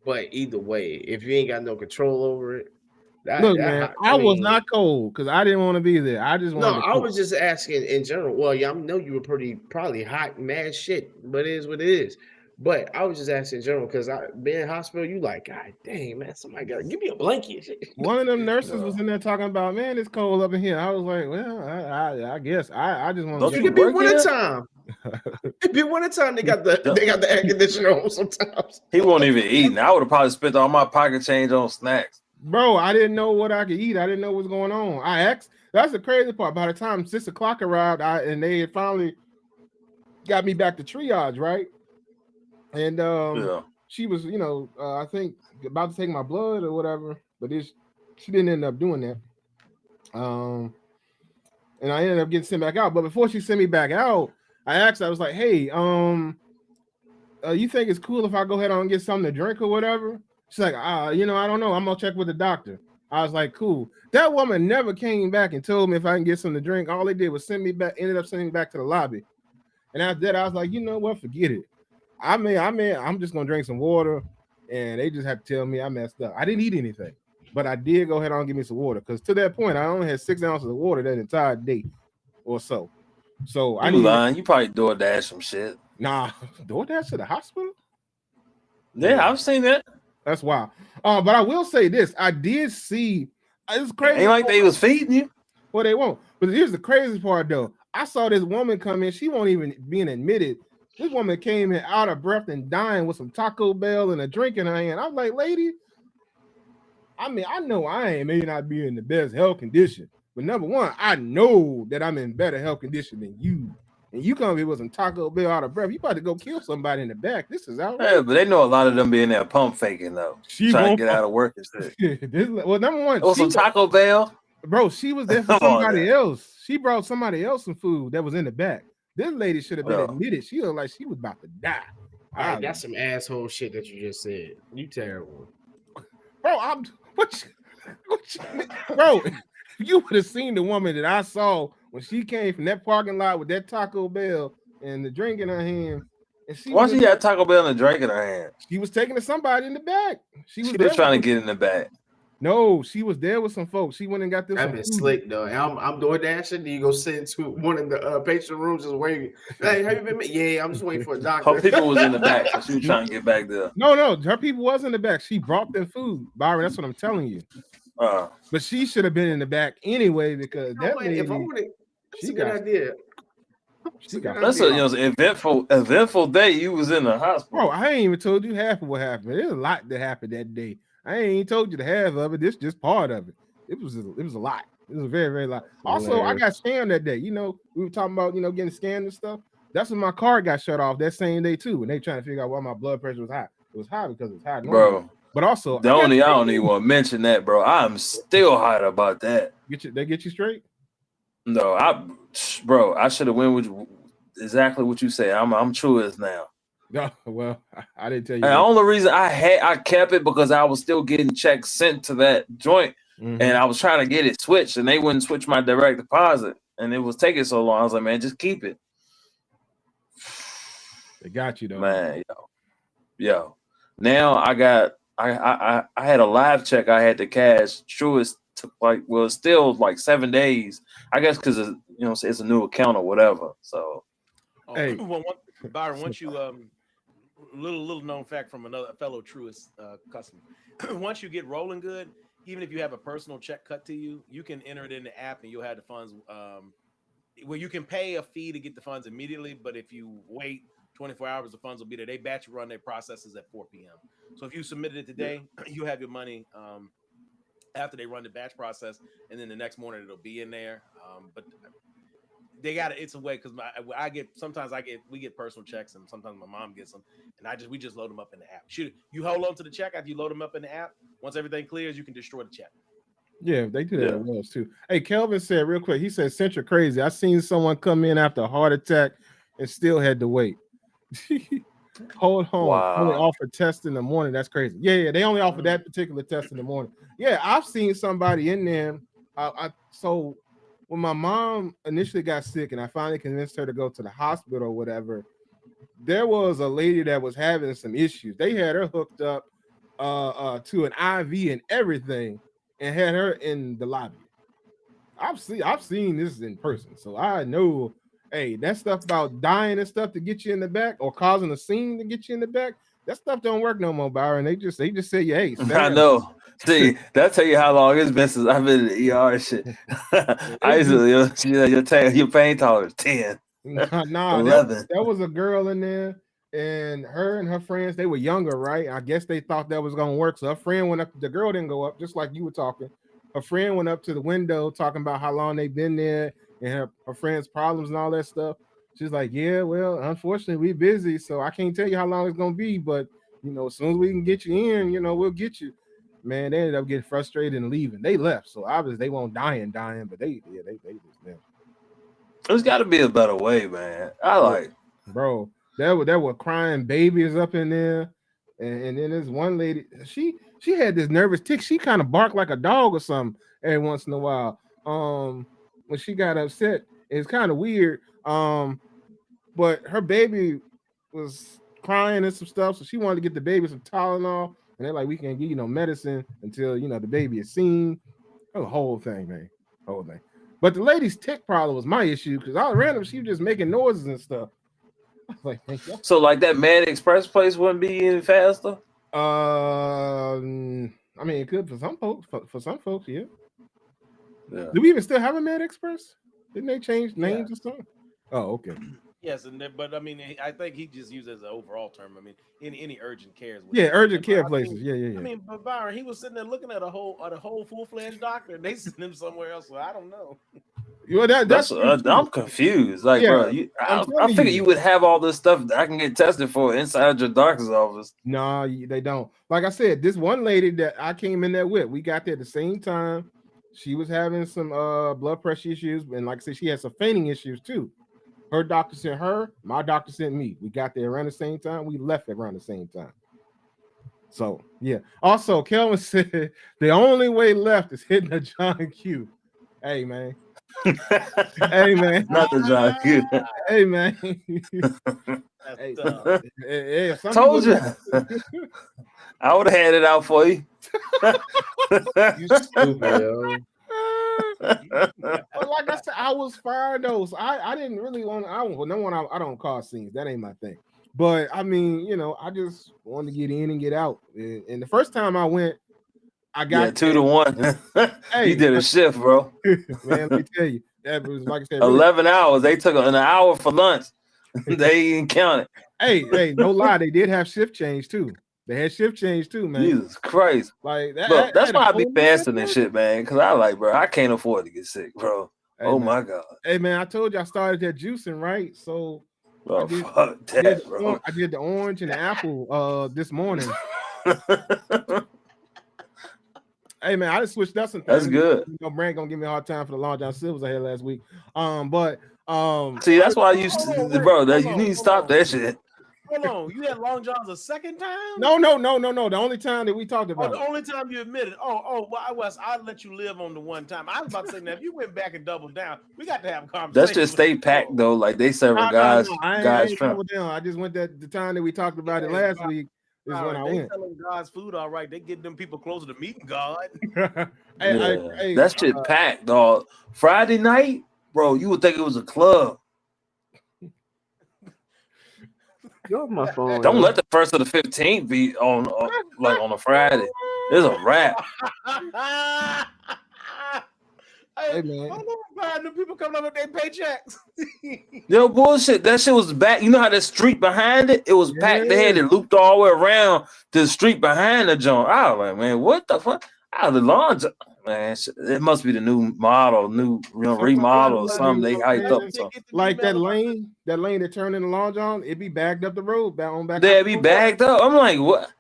But either way, if you ain't got no control over it, Look, man, I was not cold because I didn't want to be there. I just wanted. No, to I cook. was just asking in general. Well, yeah, I know you were probably hot, mad shit, but it is what it is. But I was just asking in general because I being in hospital, you like, God dang, man, somebody got to give me a blanket. One of them nurses was in there talking about, man, it's cold up in here. I was like, well, I guess I just want Don't to. you It be work winter here? time. It be winter time. They got the air conditioner on sometimes. He won't even eat. I would have probably spent all my pocket change on snacks. Bro, I didn't know what I could eat. I didn't know what's going on. I asked. That's the crazy part. By the time 6:00 arrived, and they had finally got me back to triage, right? And Yeah. she was, I think about to take my blood or whatever, but she didn't end up doing that. And I ended up getting sent back out. But before she sent me back out, I asked her, I was like, "Hey, you think it's cool if I go ahead and get something to drink or whatever?" She's like, I don't know. I'm gonna check with the doctor. I was like, cool. That woman never came back and told me if I can get something to drink. All they did was send me back, ended up sending me back to the lobby. And after that, I was like, you know what? Forget it. I'm just gonna drink some water. And they just had to tell me I messed up. I didn't eat anything, but I did go ahead and give me some water. Because to that point, I only had 6 ounces of water that entire day or so. So I You need lying? You probably DoorDash some shit. nah DoorDash to the hospital. Yeah, I've seen that. That's wild. But I will say this: I did see. It's crazy. Ain't like they was feeding you. Well, they won't. But here's the crazy part, though. I saw this woman come in. She won't even being admitted. This woman came in out of breath and dying with some Taco Bell and a drink in her hand. I'm like, lady. I mean, I know I may not be in the best health condition, but number one, I know that I'm in better health condition than you. And you come here with some Taco Bell out of breath. You about to go kill somebody in the back. This is outrageous. Yeah, but they know a lot of them being there pump faking though. She trying won't to get out of work and shit. well, number one, Oh, some Taco Bell. Bro, she was there for Come on, somebody man. else. She brought somebody else some food that was in the back. This lady should have been Yo. admitted. She looked like she was about to die. All right, that's some asshole shit that you just said. You terrible. Bro, bro, you would have seen the woman that I saw when she came from that parking lot with that Taco Bell and the drink in her hand. And Why she got Taco Bell and a drink in her hand? She was taking to somebody in the back. She was trying to get in the back. No, she was there with some folks. She went and got this. I've been slick though. I'm door dashing. Do you go sit into one of the patient rooms just waiting? Hey, have you been? Yeah, I'm just waiting for a doctor. Her people was in the back, so she was trying to get back there. No, her people was in the back. She brought them food, Byron. That's what I'm telling you. But she should have been in the back anyway because that lady. If I would have, that's a good idea. That's a eventful day. You was in the hospital. Bro, I ain't even told you half of what happened. There's a lot that happened that day. I ain't even told you the half of it. This just part of it. It was a lot. It was a very, very lot. Also, I got scammed that day. You know, we were talking about, getting scammed and stuff. That's when my car got shut off that same day too. And they trying to figure out why my blood pressure was high. It was high because it's high. Bro. But also, I don't even want to mention that, bro. I'm still hot about that. They get you straight? No, I should have went with exactly what you said. I'm true as now. No, well, I didn't tell you. The only reason I kept it because I was still getting checks sent to that joint, and I was trying to get it switched, and they wouldn't switch my direct deposit, and it was taking so long. I was like, man, just keep it. They got you though, man. Yo. Now I had a live check I had to cash. Truist took it's still like 7 days, I guess, because it's a new account or whatever. So, hey, Byron, once you little known fact from a fellow Truist customer. Once you get rolling good, even if you have a personal check cut to you, you can enter it in the app and you'll have the funds. Well, you can pay a fee to get the funds immediately, but if you wait 24 hours, the funds will be there. They batch run their processes at 4 p.m. So if you submitted it today, you have your money after they run the batch process, and then the next morning it'll be in there. But they got it. It's a way because we get personal checks, and sometimes my mom gets them, and we just load them up in the app. You hold on to the check after you load them up in the app. Once everything clears, you can destroy the check. Yeah, they do that at Wells too. Hey, Kelvin said real quick. He said, "Central crazy. I seen someone come in after a heart attack and still had to wait. Hold on. Wow. Only offer test in the morning. That's crazy. Yeah. They only offer that particular test in the morning. Yeah, I've seen somebody in there. So when my mom initially got sick and I finally convinced her to go to the hospital or whatever, there was a lady that was having some issues. They had her hooked up to an IV and everything and had her in the lobby. I've seen this in person, so I know. Hey, that stuff about dying and stuff to get you in the back or causing a scene to get you in the back, that stuff don't work no more, Byron. They just say, hey, I know. See, that tell you how long it's been since I've been in the ER and shit. I used to, your pain tolerance 10. Nah, 11. That was a girl in there, and her and her friends, they were younger, right? I guess they thought that was gonna work. So her friend went up, the girl didn't go up, just like you were talking. Her friend went up to the window talking about how long they've been there and her friend's problems and all that stuff. She's like, yeah, well, unfortunately, we're busy, so I can't tell you how long it's gonna be, but as soon as we can get you in, we'll get you. Man, they ended up getting frustrated and leaving. They left, so obviously they won't dying, but they just left. There's got to be a better way, man. Bro. There were crying babies up in there. And then this one lady, she had this nervous tick. She kind of barked like a dog or something every once in a while. When she got upset, it's kind of weird. But her baby was crying and some stuff, so she wanted to get the baby some Tylenol, and they're like, we can't give you no medicine until the baby is seen. Oh, the whole thing, man, whole thing. But the lady's tick problem was my issue because all random she was just making noises and stuff. I was like, thank you. So like that Mad Express place wouldn't be any faster. I mean, it could for some folks. For some folks, yeah. Do we even still have a Med Express? Didn't they change names or something? Oh, okay. Yes, but I mean, I think he just used it as an overall term. I mean, any urgent cares. Yeah, urgent care places. Yeah. I mean, but Byron, he was sitting there looking at a whole full-fledged doctor, and they sent him somewhere else. So I don't know. Well, that's I'm confused. Like, bro, I figured you would have all this stuff that I can get tested for inside your doctor's office. No, they don't. Like I said, this one lady that I came in there with, we got there at the same time. She was having some blood pressure issues, and like I said, she had some fainting issues too. Her doctor sent her, my doctor sent me. We got there around the same time. We left around the same time. So yeah. Also, Kelvin said the only way left is hitting a John Q. Hey man. Hey man. Not the John Q. Hey man. Hey, told you. I would have had it out for you. You stupid, yo. But like I said, I was fine though. So I didn't really want. I don't cause scenes. That ain't my thing. But I mean, I just wanted to get in and get out. And the first time I went, I got 2-1. Hey, you did a shift, bro. Man, let me tell you, that was like I said, 11 hours. They took an hour for lunch. They didn't count it. Hey, no lie, they did have shift change too. They had shift change too, man. Jesus Christ. Like that. Look, that's why I be fasting and shit, man. Because I can't afford to get sick, bro. Hey, oh, man. My God. Hey, man, I told you I started that juicing, right? So fuck that, bro. I did the orange and the apple this morning. Hey, man, I just switched up some things. That's good. Brand gonna give me a hard time for the Long John Silvers I had last week. But see, that's why you need to stop that shit. Hold on, you had Long John's a second time? No. The only time that we talked about. The only time you admitted. Well, I'll let you live on the one time. I was about to say, now if you went back and doubled down, we got to have a conversation. That's just stay packed though. Like they serving guys. I just went that the time that we talked about it last week is when I went. Selling God's food, all right. They get them people closer to meeting God. That shit packed, dog. Friday night, bro. You would think it was a club. You're on my phone. Don't let the 1st of the 15th be on a Friday. It's a wrap. Hey man, the people coming up with their paychecks. Yo, bullshit. That shit was back. You know how that street behind it? It was packed. They had it looped all the way around to the street behind the joint. I was like, man, what the fuck? Out of the lawn, man. It must be the new model, remodel or something. They hyped up something. Like that lane that turned in the Long John, it be bagged up the road back. They'd be bagged up. I'm like, what?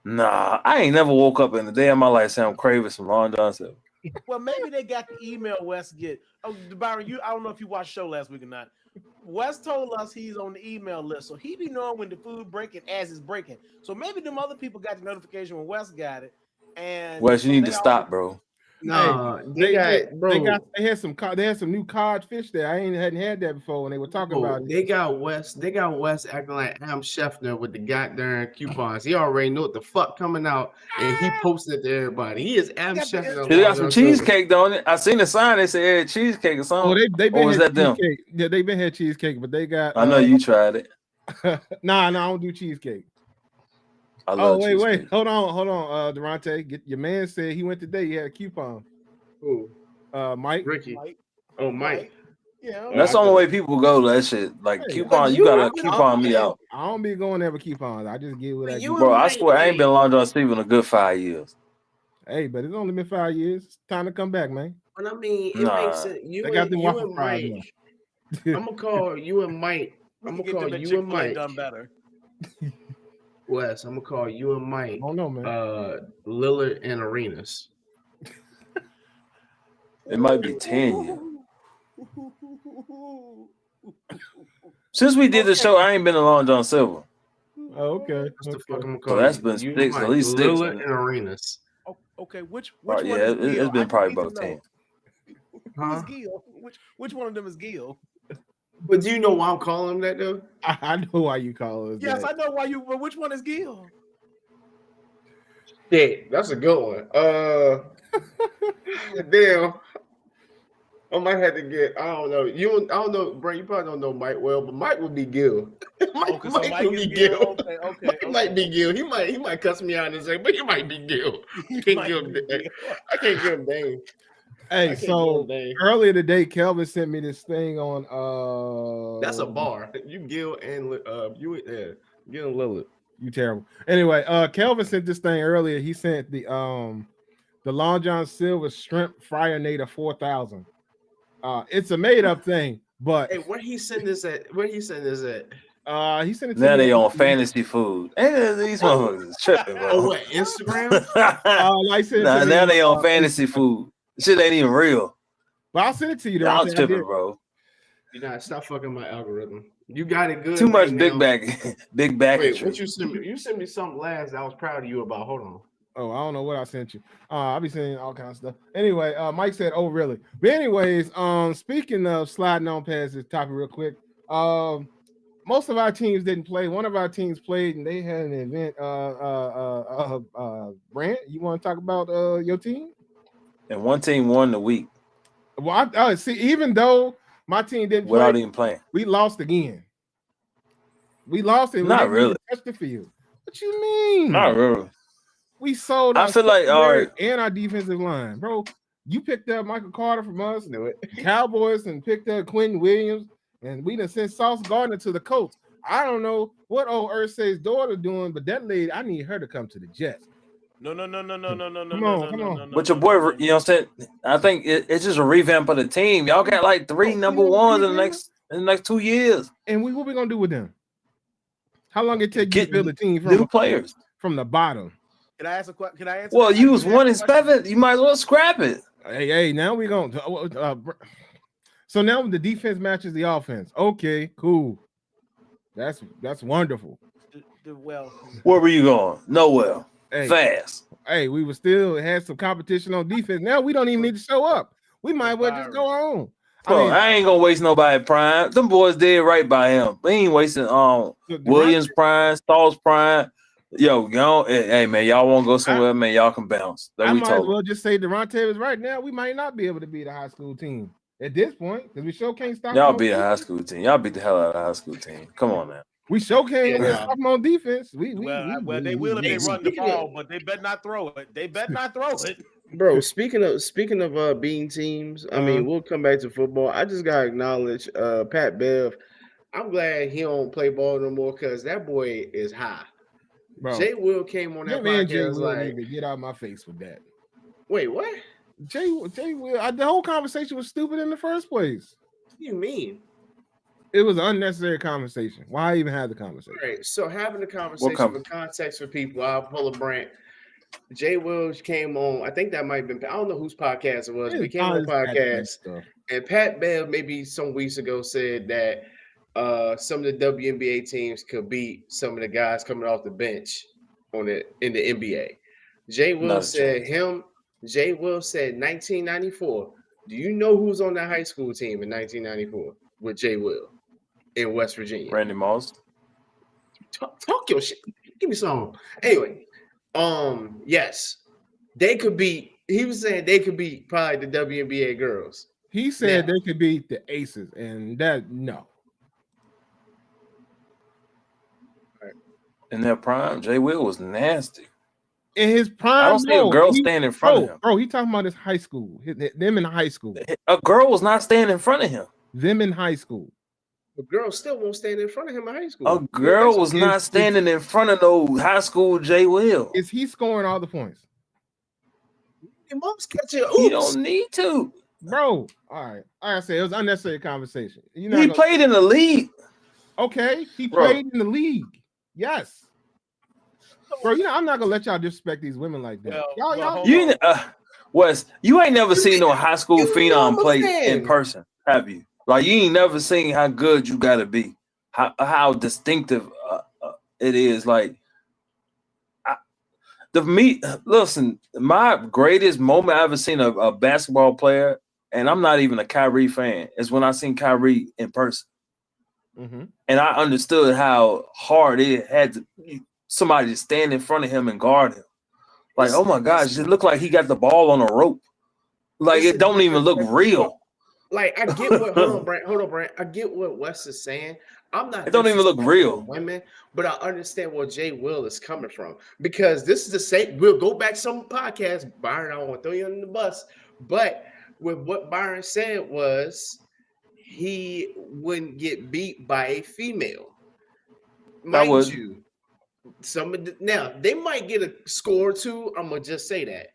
Nah, I ain't never woke up in the day of my life saying I'm craving some Long John Silver. Well, maybe they got the email Wes get. Oh, Byron, I don't know if you watched the show last week or not. Wes told us he's on the email list, so he be knowing when the food breaking as it's breaking. So maybe them other people got the notification when Wes got it. And Wes, you need to stop, bro. No, they had some new cod fish there. I hadn't had that before when they were talking about it. They got Wes acting like Adam Scheffner with the goddamn coupons. He already know what the fuck coming out, and he posted it to everybody. He is Adam Scheffner. They got some cheesecake on it. I seen the sign. They said cheesecake or something. Oh, they been was that them? Yeah, they been had cheesecake, but they got. I know you tried it. Nah, I don't do cheesecake. Wait, hold on, Durante. Your man said he went today. He had a coupon. Who? Mike. Ricky. Oh, Mike. Yeah, that's the only way people go. That shit, like coupon. You gotta coupon me out. I don't be going there with coupons. I just get what I get. Bro, I swear I ain't been Long John Silver in a good 5 years. Hey, but it's only been 5 years. It's time to come back, man. But I mean, it makes sense. You and Mike. I'm gonna call you and Mike. I'm gonna call you and Mike. Done better. Wes, I'm gonna call you and Mike. Oh no, man. Lillard and Arenas. It might be 10 years. Since we did the show, I ain't been to Long John Silver. Okay. What's the fuck Okay. I'm gonna So call that's you? been You six, at Mike. least six. Lillard and Arenas. Oh, okay, which Right, one yeah, is it's Gil? been I probably need to about know. 10. Who is Huh? Gil? Which one of them is Gil? But do you know why I'm calling him that though? I know why you call us Yes, that. I know why you. But which one is Gil? Yeah, that's a good one. Damn. I might have to get. I don't know. I don't know, bro. You probably don't know Mike well, but Mike would be Gil. Mike, Okay, so Mike Mike would is be Gil. Gil. Okay, Mike might be Gil. He might cuss me out and say, but he might be Gil. I can't give him. I can't give him name. Hey, I can't give him so name. earlier today, Kelvin sent me this thing on That's a bar. You Gil and Gil and Lillard. You terrible. Anyway, Kelvin sent this thing earlier. He sent the Long John Silver Shrimp Fryernator 4000. It's a made up thing, but Hey, where he send this at? Where he send this at? he sent it to Now me. they on fantasy food. And these motherfuckers is tripping, bro. Oh, what Instagram? I sent it to Nah, me now on, they on fantasy food. Shit ain't even real. but I'll send it to you. Y'all Devontae. I tripping, did. bro. You know, stop fucking my algorithm. You got it good. Too much right big now. back, big back. Wait, what you sent me? You sent me something last that I was proud of you about. Hold on. Oh, I don't know what I sent you. I'll be sending all kinds of stuff. Anyway, Mike said, "Oh, really?" But anyways, speaking of sliding on past this topic real quick, most of our teams didn't play. One of our teams played, and they had an event. Brant, you want to talk about your team? And one team won the week Well, I see. Even though my team didn't without play, even playing. we lost again. We lost it. We Not didn't really. even touch the field. What you mean? Not really. We sold. I feel like all right. And our defensive line, bro. You picked up Michael Carter from us, Knew it. Cowboys, and picked up Quentin Williams, and we done sent Sauce Gardner to the Colts. I don't know what old Ursay's daughter doing, but that lady, I need her to come to the Jets. No. Come on. But your boy, you know what I'm saying? I think it's just a revamp of the team. Y'all got like three number ones in the next 2 years. And what we gonna do with them? How long it take you Get to build a team new players from the bottom? Can I ask a question? Can I answer? Well, that? you was Can I ask 1 a question? 7. You might as well scrap it. Hey, now we gonna. So now the defense matches the offense. Okay, cool. That's wonderful. Well, Where were you going? Nowhere. Hey, Fast. Hey, we were still had some competition on defense. Now we don't even need to show up. We might as well just go on. Bro, I ain't gonna waste nobody prime. Them boys did right by him. We ain't wasting Williams prime, Stall's prime. Yo, hey man, y'all want to go somewhere, man? Y'all can bounce. I might as well just say Durante is right now. We might not be able to beat a high school team at this point because we sure can't stop. Y'all beat a high school team. Y'all beat the hell out of a high school team. Come on now. We sure can't stop them on defense. They will if they run the ball, but they better not throw it. They better not throw it. Bro, speaking of beating teams, I mean, we'll come back to football. I just gotta acknowledge Pat Bev. I'm glad he don't play ball no more because that boy is high. Bro, Jay Will came on that podcast. Jay Will like, need to get out of my face with that. Wait, what? Jay Will. The whole conversation was stupid in the first place. What do you mean? It was an unnecessary conversation. Why even have the conversation? All right. So having the conversation for context for people, I'll pull a Brant. Jay Wills came on. I think that might have been. I don't know whose podcast it was. But he came on the podcast, and Pat Bev maybe some weeks ago said that some of the WNBA teams could beat some of the guys coming off the bench in the NBA. Jay Will said Jay Will said 1994. Do you know who was on that high school team in 1994 with Jay Will in West Virginia? Randy Moss. Talk your shit. Give me some. Anyway, yes, they could beat. He was saying they could beat probably the WNBA girls. He said they could beat the Aces, and that no. In their prime, Jay Will was nasty. In his prime, I don't see a girl stand in front of him. Bro, he talking about his high school. Them in high school. A girl was not standing in front of him. Them in high school. The girl still won't stand in front of him in high school. A girl was not standing in front of no high school Jay Will. Is he scoring all the points? Your mom's catching. He don't need to. Bro, all right. Like I said, it was unnecessary conversation. He played in the league. Okay, he played in the league. Yes. Bro, I'm not gonna let y'all disrespect these women like that. Wes, you ain't never seen no high school phenom play in person, have you? Like you ain't never seen how good you gotta be, how distinctive it is. Like, listen, my greatest moment I ever seen a basketball player, and I'm not even a Kyrie fan, is when I seen Kyrie in person. Mm-hmm. And I understood how hard it had to somebody to stand in front of him and guard him. Like, oh my gosh, it looked like he got the ball on a rope. Like, it don't even look real. Like, I get what hold on, Brent. I get what Wes is saying. I'm not. It don't even look real. Women, but I understand where Jay Will is coming from because this is the same. We'll go back some podcast. Byron, I don't want to throw you under the bus, but with what Byron said was he wouldn't get beat by a female. Mind you, now they might get a score or two. I'm gonna just say that.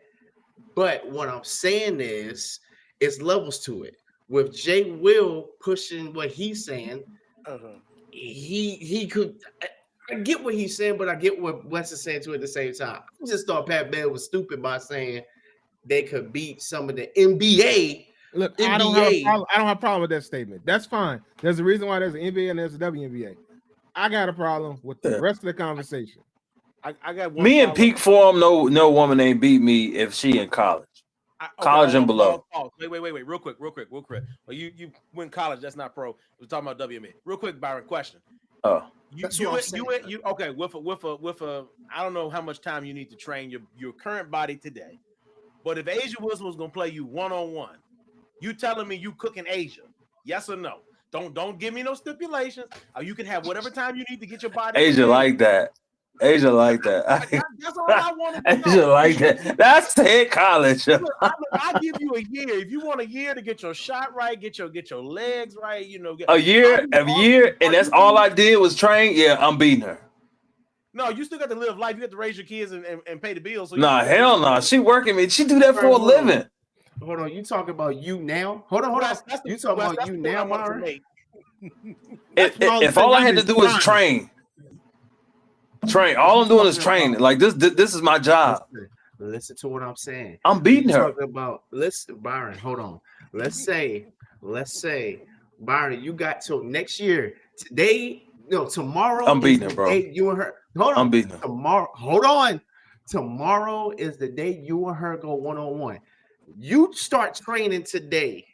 But what I'm saying is, it's levels to it. With Jay Will pushing what he's saying, he could. I get what he's saying, but I get what Wes is saying too at the same time. I just thought Pat Bev was stupid by saying they could beat some of the NBA. Look, I don't have a problem with that statement. That's fine. There's a reason why there's an NBA and there's a WNBA. I got a problem with the rest of the conversation. I got one. Me in peak form, no woman ain't beat me if she in college. College and below. Wait, real quick. Well, you went college. That's not pro. We're talking about WNBA. Real quick, Byron. Question. Oh, you okay? With a. I don't know how much time you need to train your current body today, but if Asia Wilson was gonna play you 1-on-1, you telling me you cooking Asia? Yes or no? Don't give me no stipulations. You can have whatever time you need to get your body. Asia like that. Asia like that. That's all I want to know. Asia like that. That's head college. I'll give you a year. If you want a year to get your shot right, get your legs right, a year, and that's all I did was train. Yeah, I'm beating her. No, you still got to live life. You got to raise your kids and pay the bills. So hell no. She working me. She do that for a living. Hold on. You talking about you now? Hold on. You talking about you now, Myron? If all I had to do was train. All I'm doing is training. Like this is my job. Listen to what I'm saying. I'm beating her. Talking about Byron, hold on. Let's say, Byron, you got till next year. Tomorrow. I'm beating her, bro. You and her. Hold on. I'm beating her. Tomorrow. Hold on. Tomorrow is the day you and her go 1-on-1. You start training today.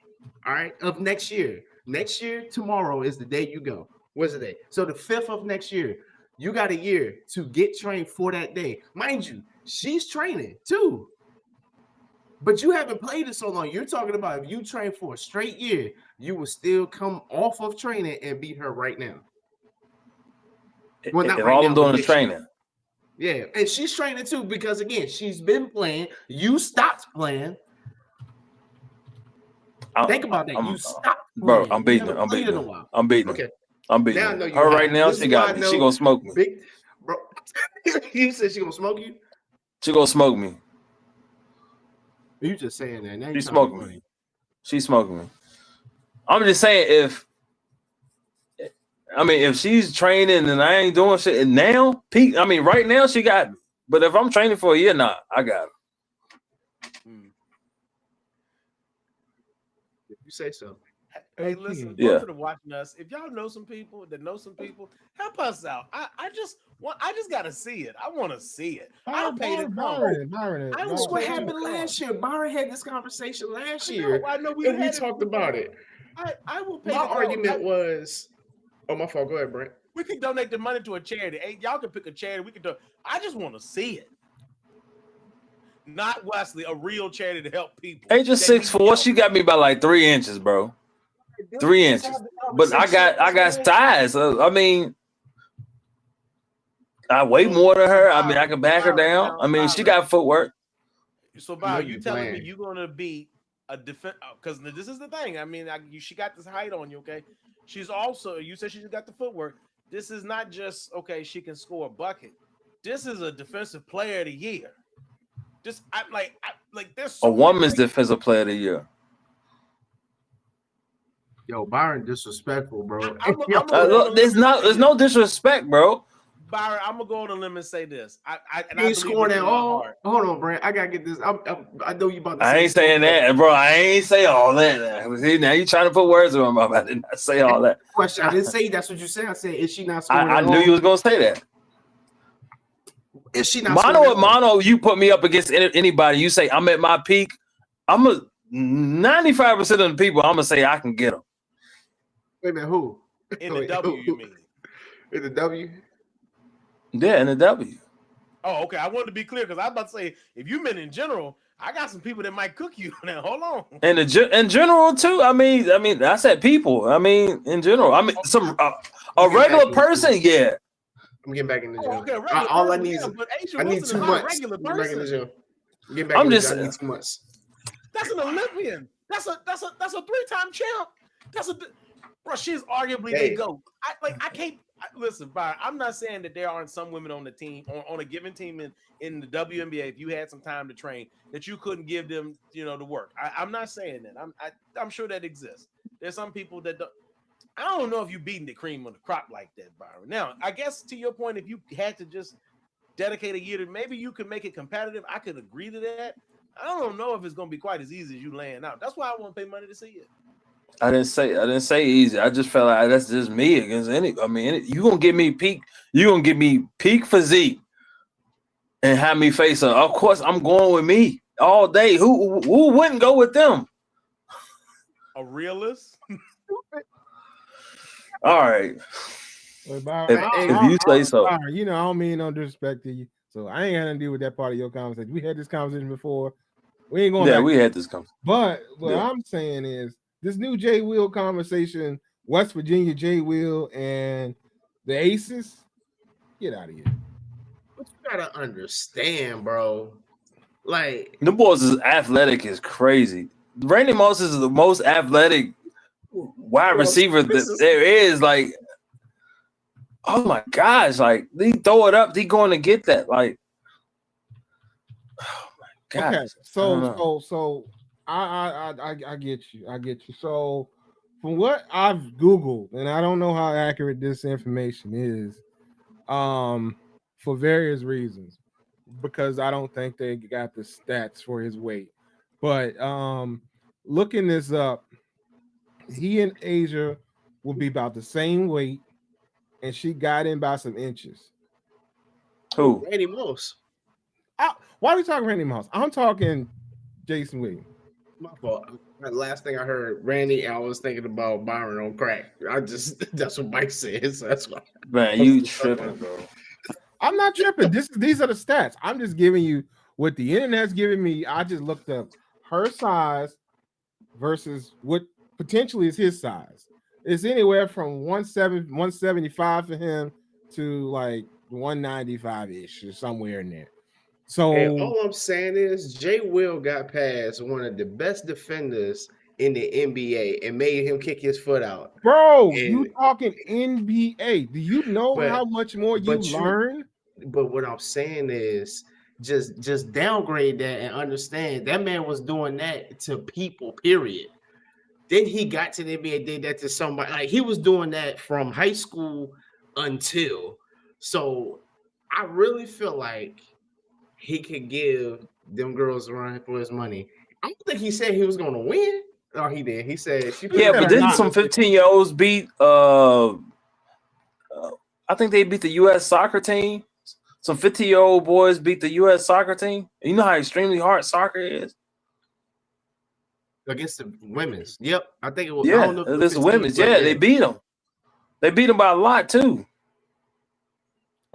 All right. Of next year. Next year, tomorrow is the day you go. What's the day? So the 5th of next year. You got a year to get trained for that day. Mind you, she's training too. But you haven't played it so long. You're talking about if you train for a straight year, you will still come off of training and beat her right now. Well, not if right all now, I'm doing is training. Yeah, and she's training too because, again, she's been playing. You stopped playing. Think about that. You stopped playing. Bro, I'm beating her. I'm beating her. Okay. I'm beating her right now. She got me. She gonna smoke me. Bro, you said she gonna smoke you? She gonna smoke me. You just saying that. Now she smoking me. She's smoking me. I'm just saying if she's training and I ain't doing shit and now, right now she got me. But if I'm training for a year, I got her. If you say so. Hey, listen, those that are watching us, if y'all know some people, help us out. I just gotta see it. I want to see it. I don't pay Byron. I know what happened last year. Byron had this conversation last year. I know we talked about it. I will pay. My argument was, my fault. Go ahead, Brent. We can donate the money to a charity. Hey, y'all can pick a charity. We can do. I just want to see it. Not Wesley, a real charity to help people. Hey, just 6'4". She got me by like 3 inches, bro. 3 inches, but I got size. I weigh more than her. I can back her down. She got footwork. So, Bob, you telling me you're gonna be a defense? Because this is the thing. She got this height on you. Okay, she's also. You said she's got the footwork. This is not just okay. She can score a bucket. This is a defensive player of the year. This this a woman's defensive player of the year. Yo, Byron disrespectful, bro. There's no disrespect, bro. Byron, I'm gonna go on a limb and say this. I ain't scoring at all. Hold on, Brent. I gotta get this. I know you about to. I ain't saying that, bro. I ain't say all that. See, now you trying to put words in my mouth. I did not say all that. Question. I didn't say that's what you said. I said, is she not scoring? I knew you was gonna say that. If she not Mono swimming, and mono, you put me up against anybody. You say I'm at my peak. I'm a 95% of the people. I'm gonna say I can get them. wait a minute, who? In the W, you mean? In the W? Yeah, in the W. Oh, okay. I wanted to be clear because I was about to say, if you meant in general, I got some people that might cook you. Now, hold on. And in general too. I mean, I said people. I mean, in general. I mean, some a regular person. Yeah. I'm getting back in the gym. Okay, regular All I person, need yeah, is but Asia I need Wilson 2 is not a months. regular Get back in the person. gym. Get back I'm in the just gym. I need 2 months. That's an Olympian. That's a 3-time champ. Bro. She's arguably the GOAT. I can't listen, Byron. I'm not saying that there aren't some women on the team on a given team in the WNBA. If you had some time to train, that you couldn't give them, the work. I'm not saying that. I'm sure that exists. There's some people that don't. I don't know if you beating the cream on the crop like that, Byron. Now, I guess to your point, if you had to just dedicate a year to maybe you could make it competitive, I could agree to that. I don't know if it's going to be quite as easy as you laying out. That's why I want to pay money to see it. I didn't say easy. I just felt like that's just me against any. I mean, you gonna give me peak. You gonna give me peak physique, and have me face her. Of course, I'm going with me all day. Who wouldn't go with them? A realist. All right. Well, Byron, If you say so. Byron, I don't mean no disrespect to you. So I ain't got nothing to do with that part of your conversation. We had this conversation before. We ain't going back. We had this conversation. But what I'm saying is this new J Will conversation, West Virginia J Will and the Aces, get out of here. But you gotta understand, bro. Like the boys is athletic is crazy. Randy Moss is the most athletic wide receiver that there is. Like, oh my gosh! Like, they throw it up, they going to get that. Like, oh my gosh. Okay, so I get you. I get you. So from what I've Googled, and I don't know how accurate this information is, for various reasons, because I don't think they got the stats for his weight. But looking this up, he and Asia will be about the same weight, and she got in by some inches. Who? Randy Moss. Why are we talking Randy Moss? I'm talking Jason Williams. My fault. The last thing I heard, Randy, I was thinking about Byron on crack. That's what Mike said. So that's why. Man, you tripping, bro. I'm not tripping. These are the stats. I'm just giving you what the internet's giving me. I just looked up her size versus what potentially is his size. It's anywhere from 175 for him to like 195-ish or somewhere in there. So all I'm saying is Jay Will got past one of the best defenders in the NBA and made him kick his foot out. Bro, you talking NBA. Do you know how much more you learn? But what I'm saying is just downgrade that and understand that man was doing that to people, period. Then he got to the NBA and did that to somebody. Like he was doing that from high school until. So I really feel like he could give them girls a run for his money. I don't think he said he was going to win. Oh, he did. He said she. Yeah, but didn't some 15-year-olds beat? I think they beat the U.S. soccer team. Some 15-year-old boys beat the U.S. soccer team. You know how extremely hard soccer is. Against the women's. Yep, I think it was. Yeah, against the women's. Yeah, they beat them. They beat them by a lot too.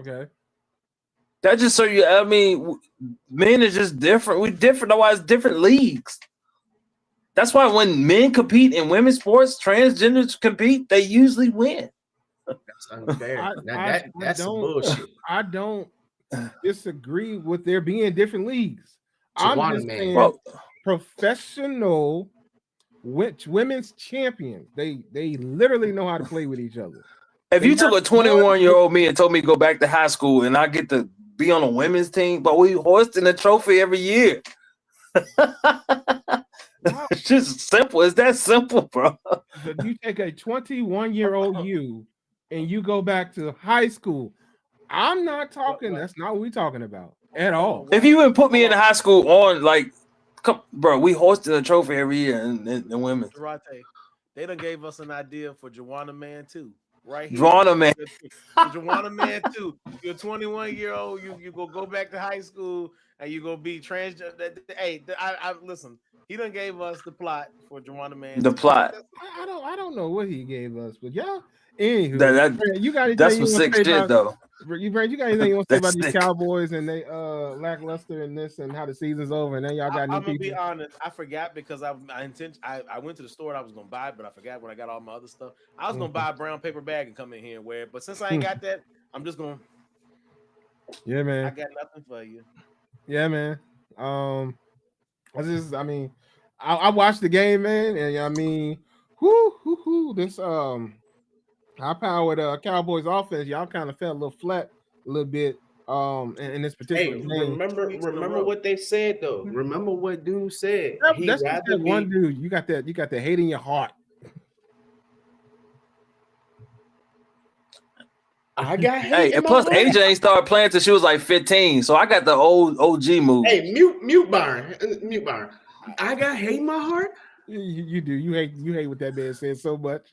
Okay. That just so you. I mean, men are just different. We're different. Otherwise, different leagues. That's why when men compete in women's sports, transgenders compete, they usually win. That's unfair. That's some bullshit. I don't disagree with there being different leagues. I'm just saying professional women's champions. They literally know how to play with each other. If you took a 21-year-old me and told me to go back to high school and I get to be on a women's team, but we hoisting a trophy every year. It's just simple. It's that simple, bro. If you take a 21-year-old you and you go back to high school, I'm not talking. That's not what we're talking about at all. If you would put me in high school on, like, come, bro, we hosted a trophy every year in women. They done gave us an idea for Joanna Man too. right here. Drawing a man. You want a man too. You're a 21-year-old. You go back to high school and you go be transgender. Hey, I listen. He done gave us the plot for Juwanna Man. The plot. I don't know what he gave us, but yeah. Anywho, That Brand, you got that's anything some you want to sick say shit about though. you got anything you want to say about That's these sick. Cowboys and they lackluster in this and how the season's over and then y'all got new I'm gonna people? be honest. I forgot because I went to the store and I was gonna buy it, but I forgot when I got all my other stuff. I was gonna buy a brown paper bag and come in here and wear it, but since I ain't got that, I'm just gonna. Yeah, I man. got nothing for you. Yeah, man. I mean, I watched the game, man, and I mean, this high powered Cowboys offense, y'all kind of fell a little flat a little bit in this particular Hey, game. remember what they said though. Remember what dude said. He That's just rather that one be. dude. You got that hate in your heart. I got Hey, hate in and my plus heart. AJ ain't started playing till she was like 15. So I got the old OG move. Hey, mute Byron. Mute Byron. I got hate in my heart. You do. You hate what that man said so much.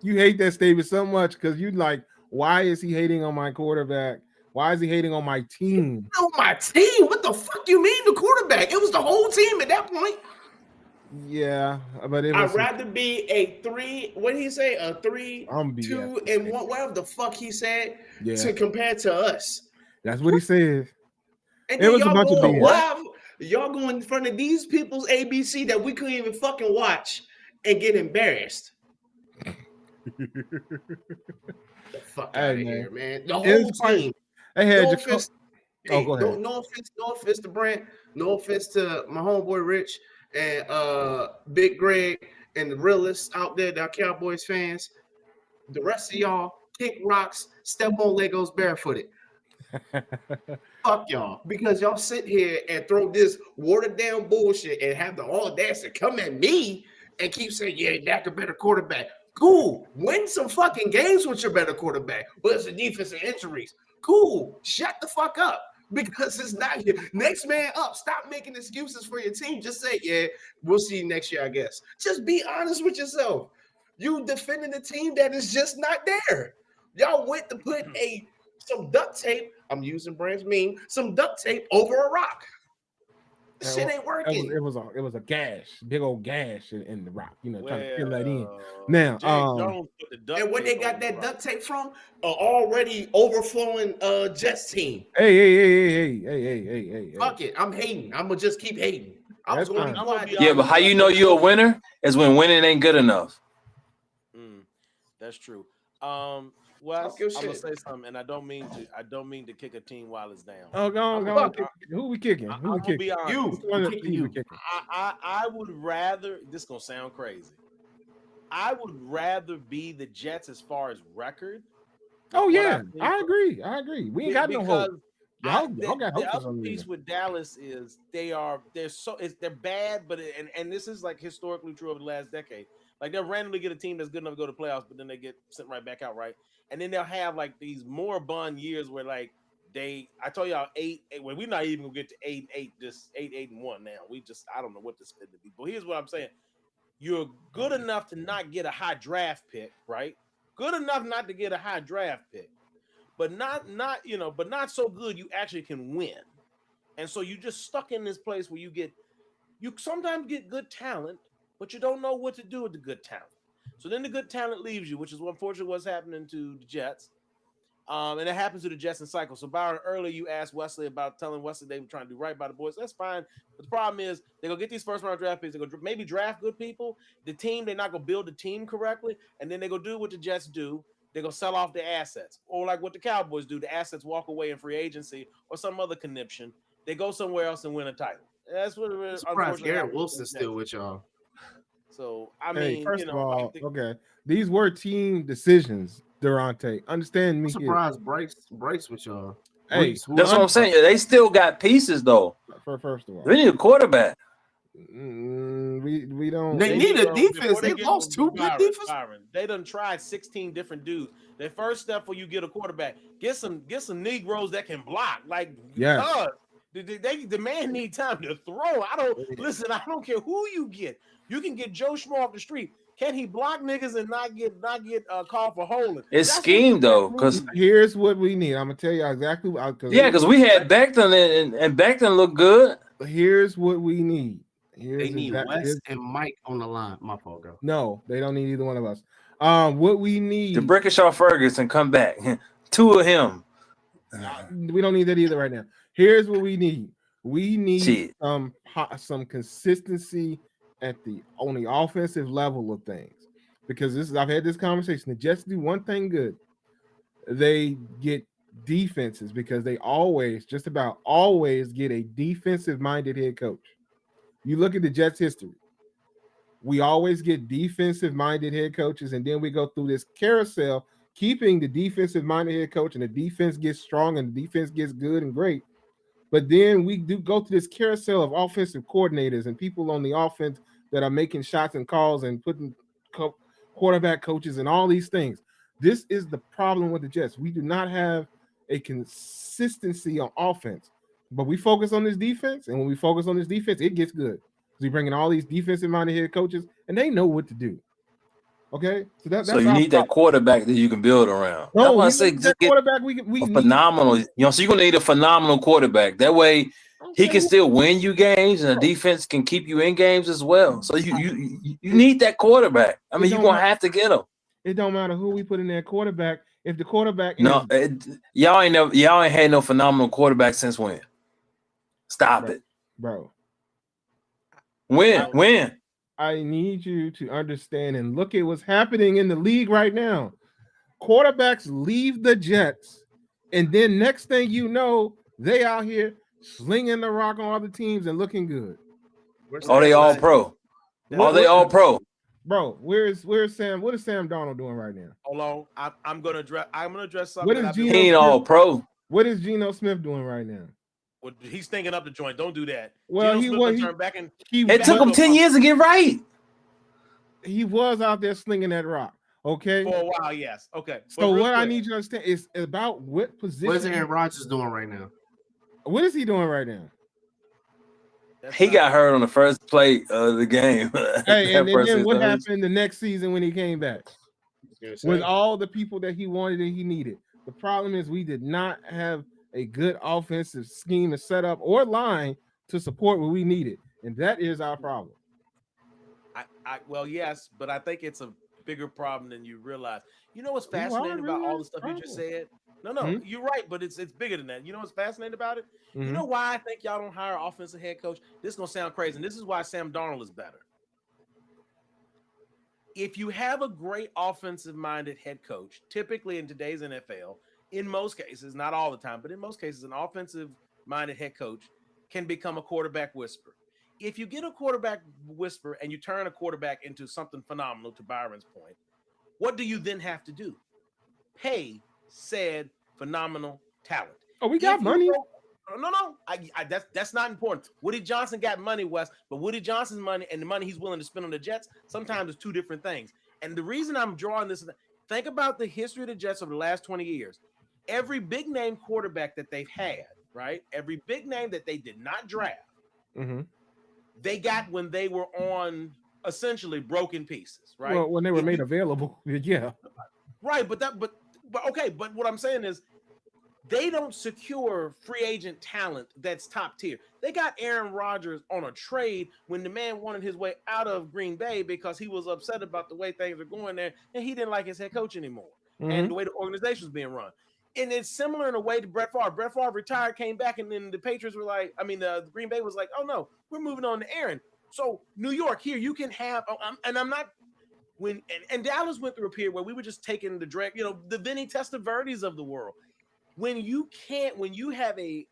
You hate that statement so much because you like, why is he hating on my quarterback? Why is he hating on my team? On my team. What the fuck you mean the quarterback? It was the whole team at that point. Yeah, but it was. I'd rather be a 3. What did he say? A 3, I'm 2, BS. and 1. Whatever the fuck he said. Yeah. To compare to us. That's what he said. And It then was a y'all bunch of going BS. live. Y'all going in front of these people's ABC that we couldn't even fucking watch and get embarrassed. The fuck Hey, out of man. here, man. The It was whole quite- team. They had No Jaco- offense. Oh, Hey, go ahead. no offense to Brent. No offense to my homeboy Rich and Big Greg and the realists out there, the Cowboys fans. The rest of y'all kick rocks, step on Legos barefooted. Fuck y'all. Because y'all sit here and throw this watered down bullshit and have the audacity to come at me and keep saying, yeah, Dak a better quarterback. Cool. Win some fucking games with your better quarterback. But it's the defense and injuries. Cool. Shut the fuck up. Because it's not your next man up. Stop making excuses for your team. Just say, yeah, we'll see you next year, I guess. Just be honest with yourself. You defending a team that is just not there. Y'all went to put some duct tape. I'm using Brand's meme. Some duct tape over a rock. This shit ain't working. It was a gash, big old gash in the rock. You know, trying to fill that in. Well, Now, Jerry Jones put the duct And where they tape got on the that rock. duct tape from? An already overflowing Jets team. Hey. Fuck it. I'm hating. I'm gonna just keep hating. I was That's gonna be fine. quiet. Yeah, but how you know you're a winner is when winning ain't good enough. That's true. Wes, Talk your I'm gonna shit. say something, and I don't mean to kick a team while it's down. Oh, go on. Who we kicking? I'm Who we gonna kicking? be honest. You. Which one of the Kicking teams we you. kicking? I would rather. This gonna sound crazy. I would rather be the Jets as far as record. Oh What yeah, think I for- agree. We ain't got no hope. Y'all got hope the for other some piece reason. with Dallas is they're bad, but and this is like historically true over the last decade. Like they'll randomly get a team that's good enough to go to playoffs, but then they get sent right back out, right? And then they'll have like these moribund years where like I told y'all 8, when we're not even gonna get to 8-8, just 8-1 now. I don't know what this fit to be. But here's what I'm saying: you're good enough to not get a high draft pick, right? Good enough not to get a high draft pick, but not so good you actually can win. And so you just stuck in this place where you sometimes get good talent, but you don't know what to do with the good talent. So then the good talent leaves you, which is unfortunately what's happening to the Jets. And it happens to the Jets in cycle. So Byron, earlier you asked Wesley about telling Wesley they were trying to do right by the boys. That's fine. But the problem is they're gonna get these first round draft picks. They're gonna maybe draft good people. The team, they're not gonna build the team correctly, and then they're gonna do what the Jets do. They're gonna sell off their assets, or like what the Cowboys do. The assets walk away in free agency or some other conniption. They go somewhere else and win a title. That's what it is. Surprised Garrett Wilson's still with y'all. So I Hey, mean, first of all, okay, these were team decisions, Durante. Understand me I'm here. surprised Bryce with y'all. Hey, That's what I'm saying. They still got pieces though. First of all, They need a quarterback. We don't. They need a defense. They lost 2 good defense. Byron, they done tried 16 different dudes. The first step for you get a quarterback, get some Negroes that can block. Like, yeah, the man need time to throw. I don't care who you get. You can get Joe Schmo off the street. Can he block niggas and not get called for holding? It's That's what scheme the though, Jets because need. Here's what we need. I'm gonna tell you exactly because we had Becton and Becton looked good. here's what we need. They Here's need Wes here's, and Mike on the line. My fault, girl. no, they don't need either one of us. What we The need, Brickashaw Ferguson come back. Two of him. we don't need that either right now. Here's what we need. We need Shit. some consistency on the offensive level of things, because I've had this conversation. The Jets do one thing good. They get defenses because they just about always get a defensive minded head coach. You look at the Jets history. We always get defensive minded head coaches, and then we go through this carousel, keeping the defensive minded head coach, and the defense gets strong and the defense gets good and great. But then we do go through this carousel of offensive coordinators and people on the offense that are making shots and calls and putting quarterback coaches and all these things. This is the problem with the Jets. We do not have a consistency on offense, but we focus on this defense, and when we focus on this defense, it gets good. We bring in all these defensive-minded head coaches, and they know what to do. Okay, that's So you need that quarterback that you can build around. No, That's why I say just get quarterback. We need phenomenal. So you're gonna need a phenomenal quarterback. That way he can still win you games, and the defense can keep you in games as well. So you need that quarterback. I mean, you're gonna have to get him. It don't matter who we put in that quarterback. If the quarterback y'all ain't had no phenomenal quarterback since when? Stop it, bro. When? I need you to understand and look at what's happening in the league right now. Quarterbacks leave the Jets, and then next thing you know, they out here slinging the rock on other teams and looking good. Are they all pro? Are they all pro? Bro, where's Sam? What is Sam Darnold doing right now? Hold on, I'm gonna address something. What is He ain't all pro. What is Geno Smith doing right now? Well, he's thinking up the joint. Don't do that. Well, it took him 10 years to get right. He was out there slinging that rock. Okay, for a while, yes. Okay. So what I need you to understand is about what position. What is Aaron Rodgers doing right now? What is he doing right now? He got hurt on the first play of the game. Hey, and then what happened the next season when he came back? With all the people that he wanted and he needed. The problem is we did not have a good offensive scheme and setup or line to support what we needed, and that is our problem. Well, yes, but I think it's a bigger problem than you realize. You know what's fascinating about all the stuff you just said? No, you're right, but it's bigger than that. You know what's fascinating about it? You know why I think y'all don't hire an offensive head coach? This is gonna sound crazy, and this is why Sam Darnold is better. If you have a great offensive-minded head coach, typically in today's NFL, in most cases, not all the time, but in most cases, an offensive-minded head coach can become a quarterback whisperer. If you get a quarterback whisperer and you turn a quarterback into something phenomenal, to Byron's point, what do you then have to do? Pay said phenomenal talent. Oh, we got money. No. That's not important. Woody Johnson got money, Wes, but Woody Johnson's money and the money he's willing to spend on the Jets sometimes is two different things. And the reason I'm drawing this, think about the history of the Jets over the last 20 years. Every big name quarterback that they've had, right? Every big name that they did not draft, they got when they were on essentially broken pieces, right? Well, when they were made available, yeah. Right, but okay, but what I'm saying is they don't secure free agent talent that's top tier. They got Aaron Rodgers on a trade when the man wanted his way out of Green Bay because he was upset about the way things are going there and he didn't like his head coach anymore and the way the organization was being run. And it's similar in a way to Brett Favre. Brett Favre retired, came back, and then the Patriots were like, the Green Bay was like, oh no, we're moving on to Aaron. So New York, here you can have, and I'm not, and Dallas went through a period where we were just taking the direct, the Vinny Testaverdes of the world. When you have a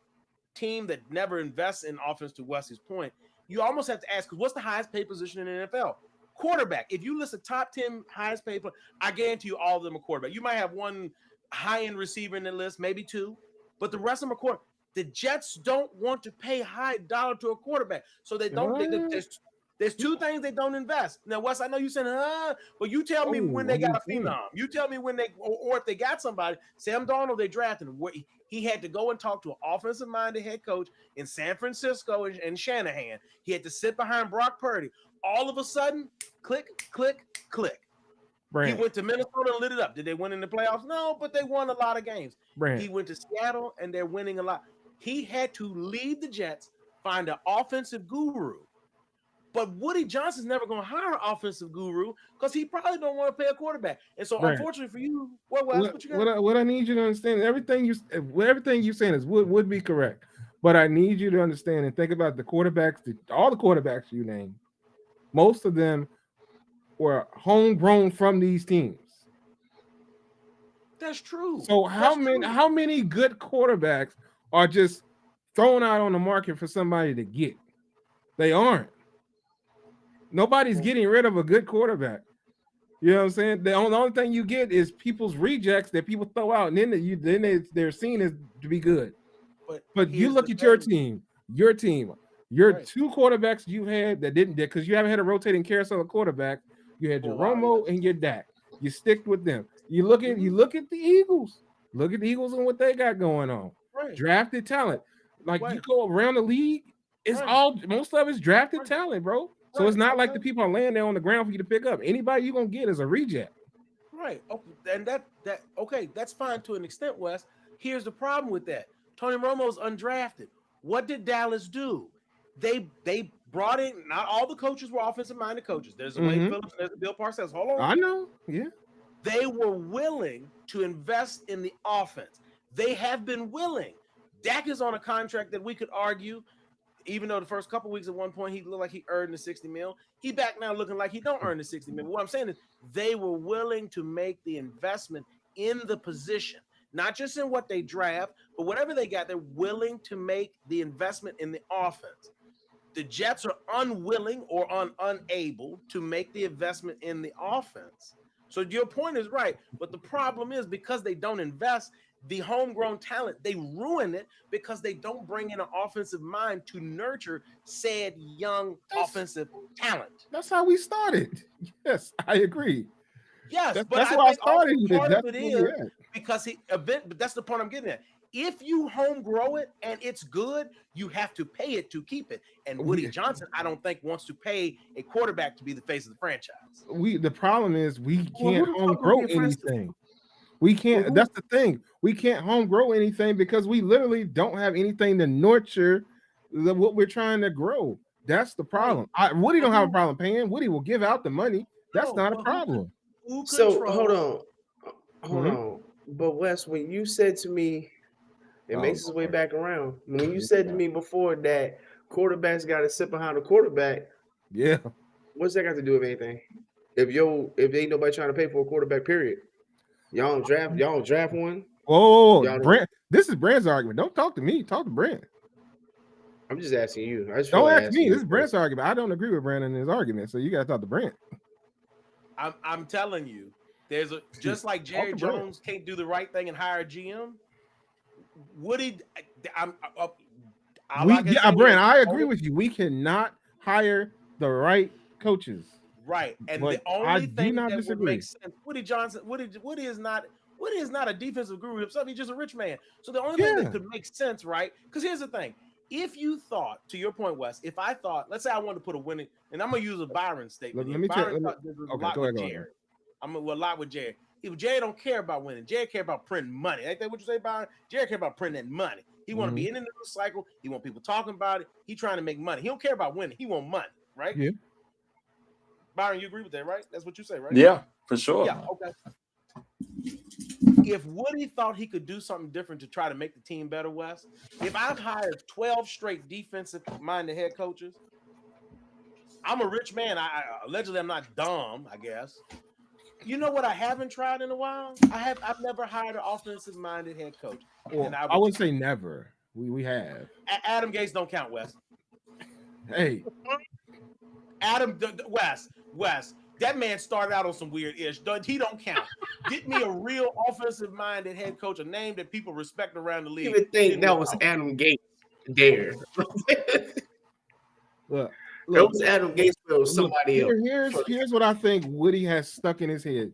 team that never invests in offense, to Wesley's point, you almost have to ask, what's the highest paid position in the NFL? Quarterback. If you list the top 10 highest paid, I guarantee you all of them are quarterback. You might have one high-end receiver in the list, maybe two, but the rest of them are quarterback. The Jets don't want to pay high dollar to a quarterback, so they don't. There's two things they don't invest. Now, Wes, I know you said, but you tell me when they got a phenom. You tell me when or if they got somebody. Sam Darnold, they drafted him. He had to go and talk to an offensive-minded head coach in San Francisco and Shanahan. He had to sit behind Brock Purdy. all of a sudden, click, click, click. He Brand, went to Minnesota and lit it up. Did they win in the playoffs? No, but they won a lot of games. Brand. He went to Seattle and they're winning a lot. He had to leave the Jets, find an offensive guru. But Woody Johnson's never going to hire an offensive guru because he probably don't want to pay a quarterback. And so, Brand. unfortunately for you, what you got? What I need you to understand, everything you saying is would be correct, but I need you to understand and think about the quarterbacks, all the quarterbacks you named. Most of them were homegrown from these teams. That's true. So That's true. how many good quarterbacks are just thrown out on the market for somebody to get? They aren't. Nobody's getting rid of a good quarterback. You know what I'm saying? The only thing you get is people's rejects that people throw out, and then they're seen as to be good. But you look at your team, your Right. two quarterbacks you had that didn't, because you haven't had a rotating carousel of quarterback. You had your Oh, wow, Romo and your Dak. You stick with them. You look at the Eagles. Look at the Eagles and what they got going on. Right. Drafted talent. Like Right. you go around the league, it's Right. all most of it's drafted Right. talent, bro. So Right. it's not like Okay. the people are laying there on the ground for you to pick up. Anybody you're gonna get is a reject. Right. And that okay, that's fine to an extent, Wes. Here's the problem with that. Tony Romo's undrafted. What did Dallas do? They brought in, not all the coaches were offensive minded coaches. There's Wayne Phillips, there's Bill Parcells. Hold on. I know. Yeah. They were willing to invest in the offense. They have been willing. Dak is on a contract that we could argue, even though the first couple weeks at one point he looked like he earned the 60 mil. He back now looking like he don't earn the 60 mil. But what I'm saying is they were willing to make the investment in the position, not just in what they draft, but whatever they got, they're willing to make the investment in the offense. The Jets are unwilling or unable to make the investment in the offense. So your point is right, but the problem is because they don't invest the homegrown talent, they ruin it because they don't bring in an offensive mind to nurture said young offensive talent. That's how we started. Yes, I agree. Yes, That's but where I think also started. part That's of it where we is at. because but that's the point I'm getting at. If you home grow it and it's good, you have to pay it to keep it. And Woody Johnson, I don't think wants to pay a quarterback to be the face of the franchise. The problem is we Well, can't who the home fuck would grow be a friend to- anything. We can't. Well, That's the thing. We can't home grow anything because we literally don't have anything to nurture what we're trying to grow. That's the problem. Woody don't have a problem paying. Woody will give out the money. That's not a problem. So hold on. But Wes, when you said to me, it makes its way back around. When you said to me before that quarterbacks got to sit behind a quarterback, yeah, what's that got to do with anything? If ain't nobody trying to pay for a quarterback, period. Y'all don't draft one. Whoa, Brent. This is Brent's argument. Don't talk to me. Talk to Brent. I'm just asking you. I just don't ask me. This is Brent's argument. I don't agree with Brent in his argument, so you got to talk to Brent. I'm telling you, there's just like Jerry Jones can't do the right thing and hire a GM. Woody, Brent, I agree with you. We cannot hire the right coaches. Right, and the only thing that would make sense, Woody is not a defensive guru himself. He's just a rich man. So the only thing that could make sense, right? Because here's the thing: if you thought, to your point, Wes, if I thought, let's say I wanted to put a winning, and I'm gonna use a Byron statement. Let me check. A lot with Jared. I'm a lot with Jared. If Jared don't care about winning, Jared care about printing money. Ain't that what you say, Byron? Jared care about printing that money. He want to be in the news cycle. He want people talking about it. He trying to make money. He don't care about winning. He want money, right? Yeah. Byron, you agree with that, right? That's what you say, right? Yeah, for sure. Yeah, okay. If Woody thought he could do something different to try to make the team better, Wes, if I've hired 12 straight defensive-minded head coaches, I'm a rich man. Allegedly, I'm not dumb, I guess. You know what I haven't tried in a while? I've never hired an offensive-minded head coach. Well, I wouldn't say never. We have. Adam Gates don't count, Wes. Hey. Wes, that man started out on some weird ish. He don't count. Get me a real offensive-minded head coach, a name that people respect around the league. You would think that was Adam Gates there. Look, that was Adam Gates or somebody else. Here's what I think Woody has stuck in his head.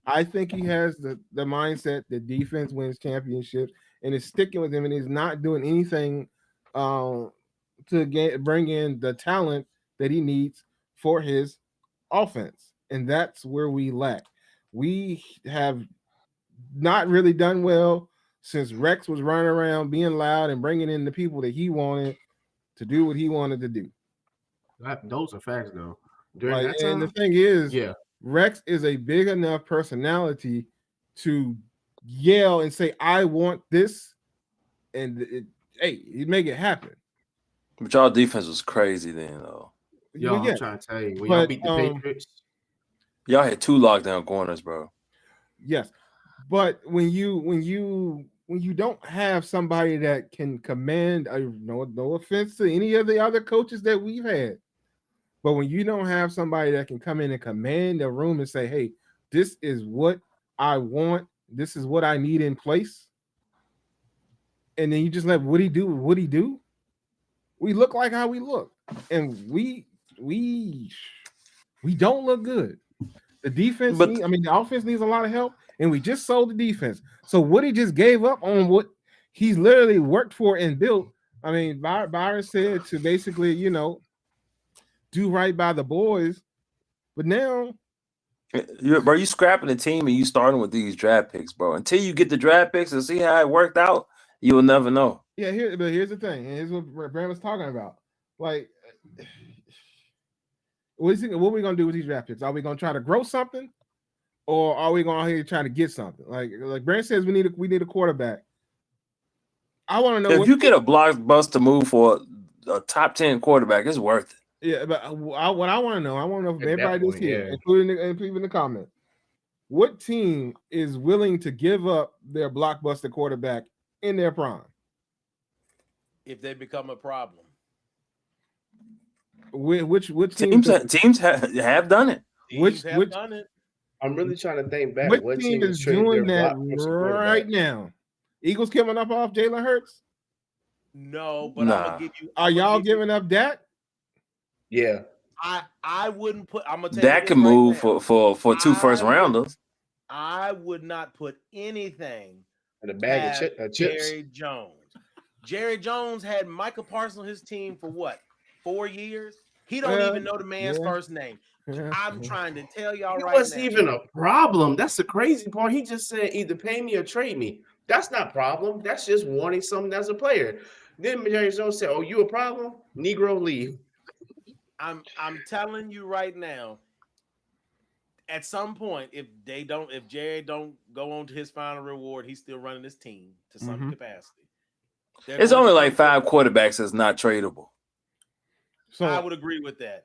I think he has the mindset that defense wins championships and is sticking with him and is not doing anything to bring in the talent that he needs for his offense, and that's where we lack. We have not really done well since Rex was running around being loud and bringing in the people that he wanted to do what he wanted to do. Those are facts, though. During Like, that and the time, thing is, yeah, Rex is a big enough personality to yell and say, "I want this," and hey, he make it happen. But y'all defense was crazy then, though. yo, But I'm yeah, trying to tell you, when y'all but beat the Patriots, Y'all had 2 lockdown corners, bro. yes, but when you don't have somebody that can command, no offense to any of the other coaches that we've had, but when you don't have somebody that can come in and command the room and say, "Hey, this is what I want. This is what I need in place," and then you just let Woody do what he do, we look like how we look, and we we don't look good. The defense But the offense needs a lot of help, and we just sold the defense. So Woody just gave up on what he's literally worked for and built. I mean, Byron said to basically, do right by the boys, but now, you scrapping the team and you starting with these draft picks, bro. Until you get the draft picks and see how it worked out, you will never know. yeah, here's the thing, and here's what Brand was talking about. Like, what are we gonna do with these draft picks? Are we gonna try to grow something, or are we going here trying to get something? Like Brand says, we need a quarterback. I want to know If what. you get a blockbuster move for a top 10 quarterback, it's worth it. Yeah, but what I want to know, from at that everybody that's point, here, yeah, including and people in the comment, what team is willing to give up their blockbuster quarterback in their prime? If they become a problem. Which team? Teams have done it. Teams Which have which done it. I'm really trying to think back. which What team team has is traded doing their that blockbuster right quarterback? now? Eagles coming up off Jalen Hurts. No, but I'm Nah. gonna give you. Are y'all giving up Dak? Yeah, I wouldn't put. I'm gonna tell you That this can right move now. for 2 first I would rounders. I would not put anything and a bag of past chips. Jerry Jones. Jerry Jones had Michael Parsons on his team for what? 4 years? He don't Well, even know the man's yeah. first name. I'm trying to tell y'all It right wasn't now. even a problem. That's the crazy part. He just said either pay me or trade me. That's not problem. That's just wanting something as a player. Then Jerry Jones said, "Oh, you a problem? Negro leave." I'm telling you right now, at some point, if Jerry don't go on to his final reward, he's still running his team to some capacity. They're It's going only to like come 5 quarterbacks that's not tradable. So I would agree with that.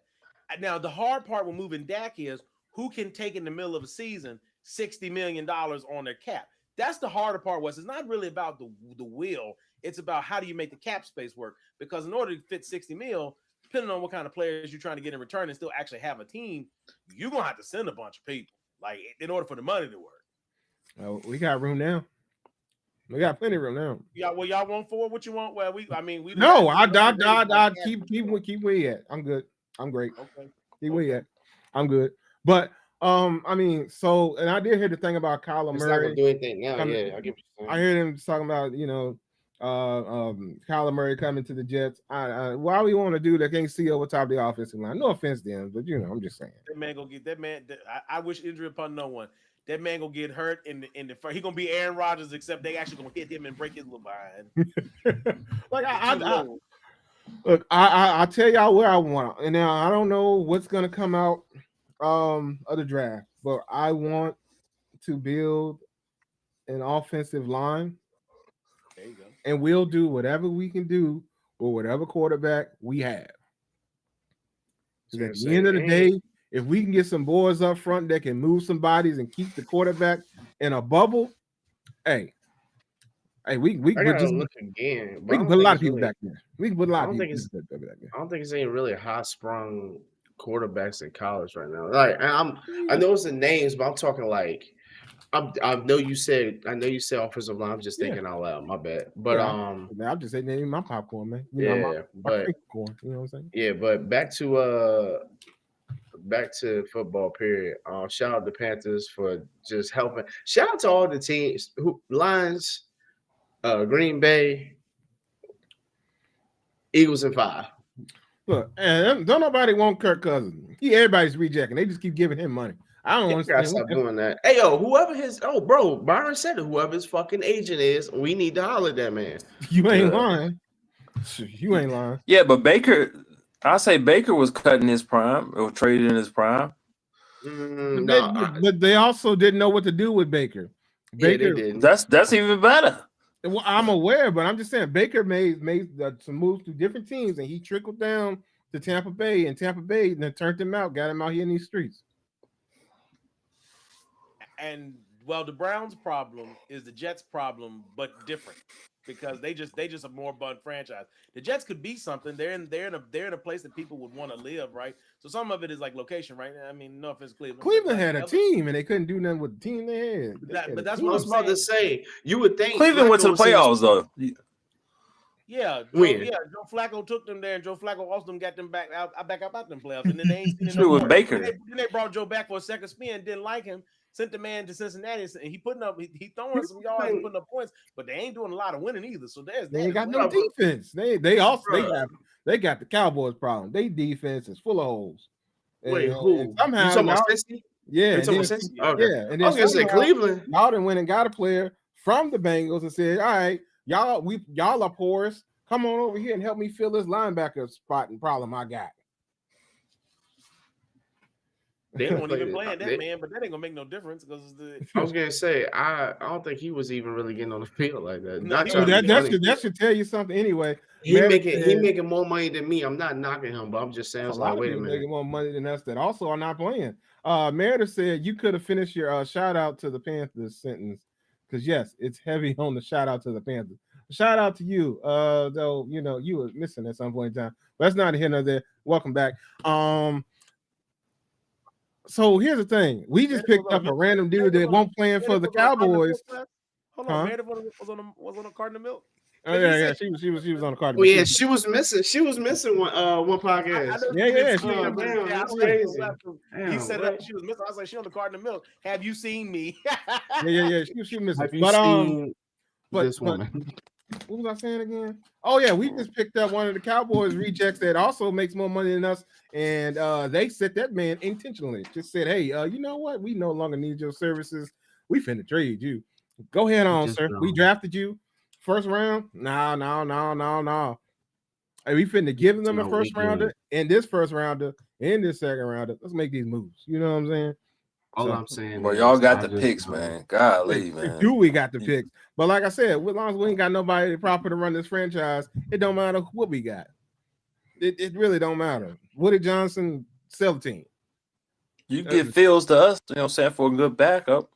Now, the hard part with moving Dak is who can take in the middle of a season $60 million on their cap. That's the harder part. Was it's not really about the will. It's about how do you make the cap space work? Because in order to fit 60 mil, depending on what kind of players you're trying to get in return and still actually have a team, you're gonna have to send a bunch of people, like in order for the money to work. we got room now. We got plenty of room now. Y'all want for what you want? Well, we No, I keep where you at. I'm good. I'm great. Okay. Keep where you at. I'm good. But so and I did hear the thing about Kyler It's not gonna Murray. do anything now. Yeah, I get what you're I saying. heard him talking about, Kyler Murray coming to the Jets. Why we want to do that? Can't see over top of the offensive line. No offense to him, but I'm just saying. That man gonna get that man. I wish injury upon no one. That man gonna get hurt in the first. He gonna be Aaron Rodgers, except they actually gonna hit him and break his little behind. Like look, I tell y'all where I want, and now I don't know what's gonna come out of the draft, but I want to build an offensive line. There you go. And we'll do whatever we can do with whatever quarterback we have. Because at the end of the day, if we can get some boys up front that can move some bodies and keep the quarterback in a bubble, hey, we I can gotta look again. But put a lot of people back there. We can put a lot of people back there. I don't think it's any really high sprung quarterbacks in college right now. Like I know it's the names, but I'm talking like I know you said offensive line. I'm just thinking out loud. My bad. But I'm just saying my popcorn, man. My popcorn. You know what I'm saying? Yeah, but back to football. Period. Shout out the Panthers for just helping. Shout out to all the teams Lions, Green Bay, Eagles in 5. Look, and don't nobody want Kirk Cousins. Everybody's rejecting. They just keep giving him money. I don't Yeah, gotta understand. stop doing that. Hey, yo, whoever bro, Byron said it. Whoever his fucking agent is, we need to holler at that man. You ain't Yeah. lying. You ain't lying. Yeah, but Baker, I say Baker was cut in his prime or traded in his prime. But they, No, but they also didn't know what to do with Baker. yeah, they Baker, didn't. That's even better. well, I'm aware, but I'm just saying Baker made some moves to different teams, and he trickled down to Tampa Bay, and Tampa Bay then turned him out, got him out here in these streets. And well, the Browns' problem is the Jets' problem, but different because they just a more bun franchise. The Jets could be something. They're in a place that people would want to live, right? So some of it is like location, right? I mean, no offense, Cleveland. Cleveland had a team, and they couldn't do nothing with the team they had. But that's I what was I'm about to saying. say. You would think Cleveland went to the playoffs though. Yeah, When? Joe Flacco took them there, and Joe Flacco also got them back out them playoffs, and then they ain't seen it True no with more. Baker. Then they brought Joe back for a second spin, didn't like him, sent the man to Cincinnati, and he throwing some yards and putting up points, but they ain't doing a lot of winning either. So there's They that ain't got as no well. defense. They got the Cowboys problem. They defense is full of holes. Wait, And who? somehow You talking about Cincy? yeah, You talking about Cincy? Okay. yeah, and I was then gonna say Cleveland. y'all done went and got a player from the Bengals and said, "All right, y'all are porous. Come on over here and help me fill this linebacker spot and problem I got." They won't even playing that man, but that ain't gonna make no difference because I was gonna say I don't think he was even really getting on the field like that. No, Not he trying to be that funny. should tell you something anyway. He making more money than me. I'm not knocking him, but I'm just saying. A It's lot like, of wait a people minute. making more money than us that also are not playing. Meredith said you could have finished your shout out to the Panthers sentence because yes, it's heavy on the shout out to the Panthers. Shout out to you, though you know you were missing at some point in time. But that's not here nor there. Welcome back. So here's the thing: we just picked up a random dude that won't playing for the Cowboys. Hold Huh? on, Meredith was on a carton of milk. Oh yeah, she was on the card. Oh yeah, she was missing. She was missing one podcast. Yeah. Oh, damn, that's crazy. Damn, He said bro. that she was missing. I was like, she on the carton of milk. Have you seen me? Yeah. She was missing. Have you But seen but- this woman? what was I saying again? Oh yeah, we just picked up one of the Cowboys rejects that also makes more money than us, and they set that man intentionally. Just said, hey, you know what? We no longer need your services. We finna trade you. Go ahead on, Just sir. don't. We drafted you first round. No. Hey, we finna give them a No, first we rounder good. and this first rounder and this second rounder. Let's make these moves. You know what I'm saying? All So- I'm saying Well, is y'all got I the just picks, don't. man. Golly, man. Do we got the picks? But like I said, as long as we ain't got nobody proper to run this franchise, it don't matter what we got. It really don't matter. Woody Johnson, sell the team. You give Fields to us, you know what I'm saying, for a good backup.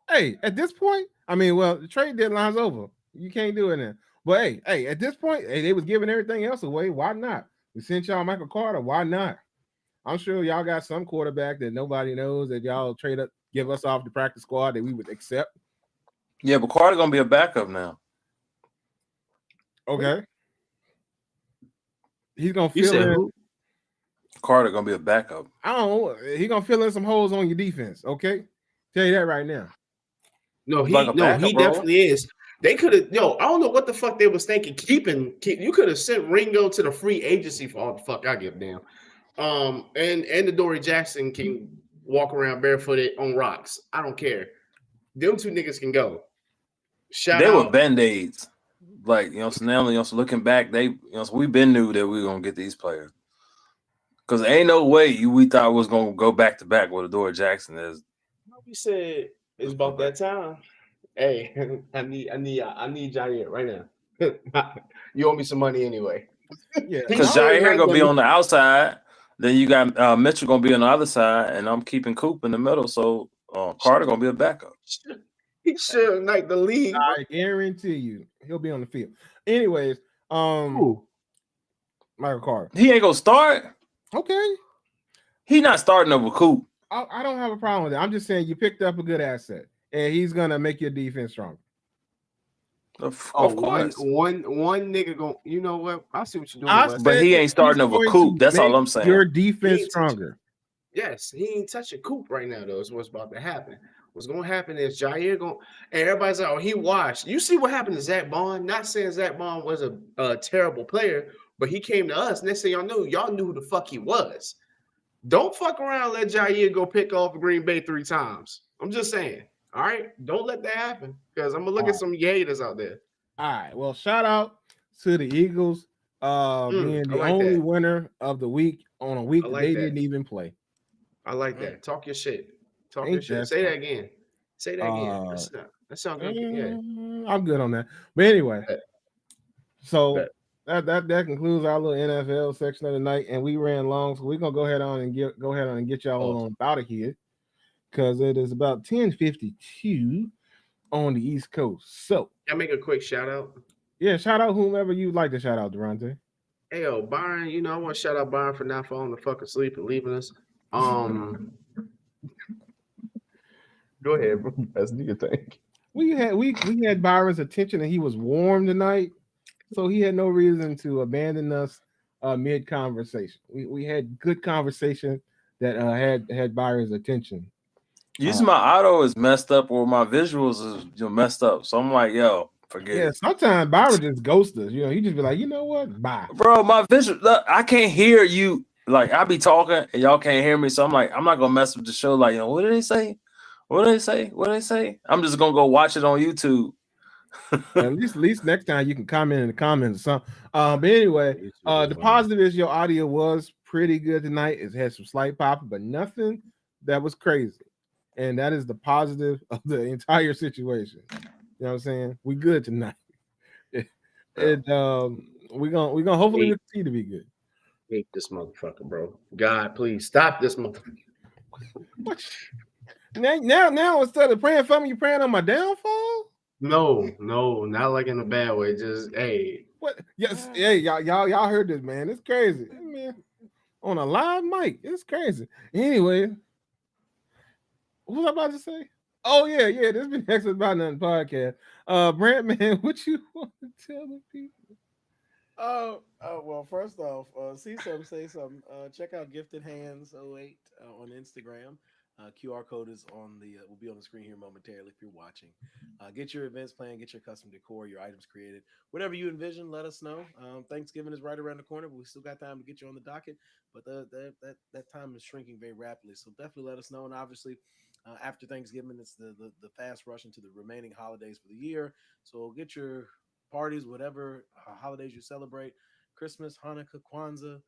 Hey, at this point, I mean, well, the trade deadline's over. You can't do it now. But hey, at this point, they was giving everything else away. Why not? We sent y'all Michael Carter. Why not? I'm sure y'all got some quarterback that nobody knows that y'all trade up, give us off the practice squad that we would accept. Yeah, but Carter gonna be a backup now. Okay. He's gonna You fill said in. who? Carter gonna be a backup. I don't know. He gonna fill in some holes on your defense. Okay, tell you that right now. No, Like a backup he role? definitely is. They could have, I don't know what the fuck they was thinking. You could have sent Ringo to the free agency for all the fuck I give a damn. And the Dory Jackson can walk around barefooted on rocks. I don't care. Them two niggas can go. Shout They out. were band-aids. Like, you know, so now, you know, so looking back, so we been knew that we were gonna get these players. Because ain't no way we thought we was gonna go back to back with Adore Jackson is. We said it's about that time. Hey, I need Jair right now. You owe me some money anyway. Yeah, Because Jair gonna be on the outside, then you got Mitchell gonna be on the other side, and I'm keeping Coop in the middle. So Carter gonna be a backup. He should like the league. I guarantee you he'll be on the field. Anyways, Ooh. Michael Carter. He ain't gonna start. Okay, He not starting over Coop. I don't have a problem with that. I'm just saying you picked up a good asset, and he's gonna make your defense stronger. Of One course. nigga going. You know what? I see what you're doing. I Wes. But he ain't starting he's over going Coop. to That's all make I'm saying. Your defense He ain't stronger. Yes, he ain't touching Coop right now, though. Is what's about to happen. What's going to happen is Jair going, and everybody's like, oh, he washed. You see what happened to Zach Bond? Not saying Zach Bond was a terrible player, But he came to us. Next thing y'all knew who the fuck he was. Don't fuck around. Let Jair go pick off Green Bay 3 times. I'm just saying. All right, don't let that happen because I'm gonna look at some haters out there. All right. Well, shout out to the Eagles being I the like only that. winner of the week on a week I that like they that. didn't even play. I like that. Talk your shit. Talk your Ain't shit. that Say that something? again. Say that again. Uh, That sound good. Yeah. I'm good on that. But anyway, Bet. so Bet. that concludes our little NFL section of the night, and we ran long, so we're gonna go ahead on and get y'all on out of here because it is about 10:52 on the East Coast. So Can I make a quick shout out? yeah, shout out whomever you'd like to shout out, Durante. Hey yo, Byron, I want to shout out Byron for not falling the fuck asleep and leaving us. Go ahead, bro. That's do your thing. We had Byron's attention, and he was warm tonight, so he had no reason to abandon us mid conversation. We had good conversation that had Byron's attention. Usually my auto is messed up or my visuals is messed up. So I'm like, yo, forget Yeah, it. sometimes Byron just ghosts us. He just be like, you know what, bye. Bro, my visual, look, I can't hear you. Like, I be talking and y'all can't hear me. So I'm like, I'm not going to mess with the show. Like, what did they say? What did they say? What did they say? I'm just going to go watch it on YouTube. At least next time you can comment in the comments or something. But anyway, the positive is your audio was pretty good tonight. It had some slight pop, but nothing that was crazy. And that is the positive of the entire situation. You know what I'm saying? We good tonight. We're gonna hopefully we'll continue to be good. Hate this motherfucker, bro. God, please stop this motherfucker. What? Now instead of praying for me, you praying on my downfall? No, not like in a bad way. Just hey. What? Yes, hey, y'all heard this, man. It's crazy. Man, on a live mic. It's crazy. Anyway, what was I about to say? Oh, yeah. This been Next About Nothing podcast. Brent, man, what you want to tell the people? Well, first off, see something, say something. Check out Gifted Hands 08 on Instagram. QR code is will be on the screen here momentarily if you're watching. Get your events planned, get your custom decor, your items created, whatever you envision. Let us know. Thanksgiving is right around the corner, but we still got time to get you on the docket. But that time is shrinking very rapidly, so definitely let us know. And obviously, after Thanksgiving, it's the fast rush into the remaining holidays for the year. So get your parties, whatever holidays you celebrate, Christmas, Hanukkah, Kwanzaa,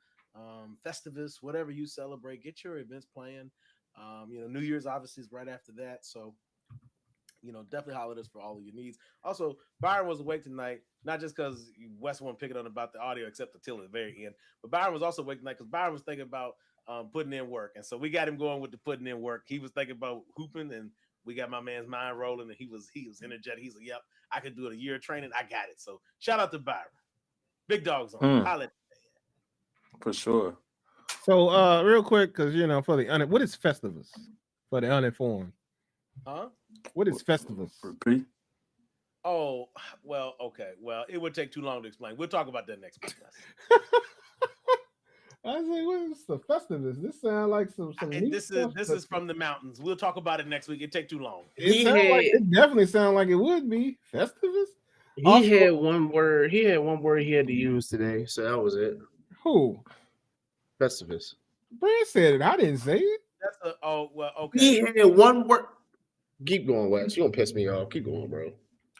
Festivus, whatever you celebrate, get your events planned. New Year's obviously is right after that. So, definitely holidays for all of your needs. Also, Byron was awake tonight, not just because Wes won't pick it on about the audio, except until the very end, but Byron was also awake tonight because Byron was thinking about putting in work. And so we got him going with the putting in work. He was thinking about hooping, and we got my man's mind rolling, and he was energetic. He's like, yep, I could do it a year of training. I got it. So shout out to Byron. Big dogs on. Holla. For sure. So, real quick, because for the what is Festivus for the uninformed? Huh? What is Festivus? Repeat. Oh, well, okay. Well, it would take too long to explain. We'll talk about that next week. I was like, what is the Festivus? This sounds like some this is from the mountains. We'll talk about it next week. It take too long. It definitely sounds like it would be Festivus. He had one word he had to use today, so that was it. Who? Festivus. Brad said it. I didn't say it. Okay. He had one word. Keep going, Wes. You gonna piss me off. Keep going, bro.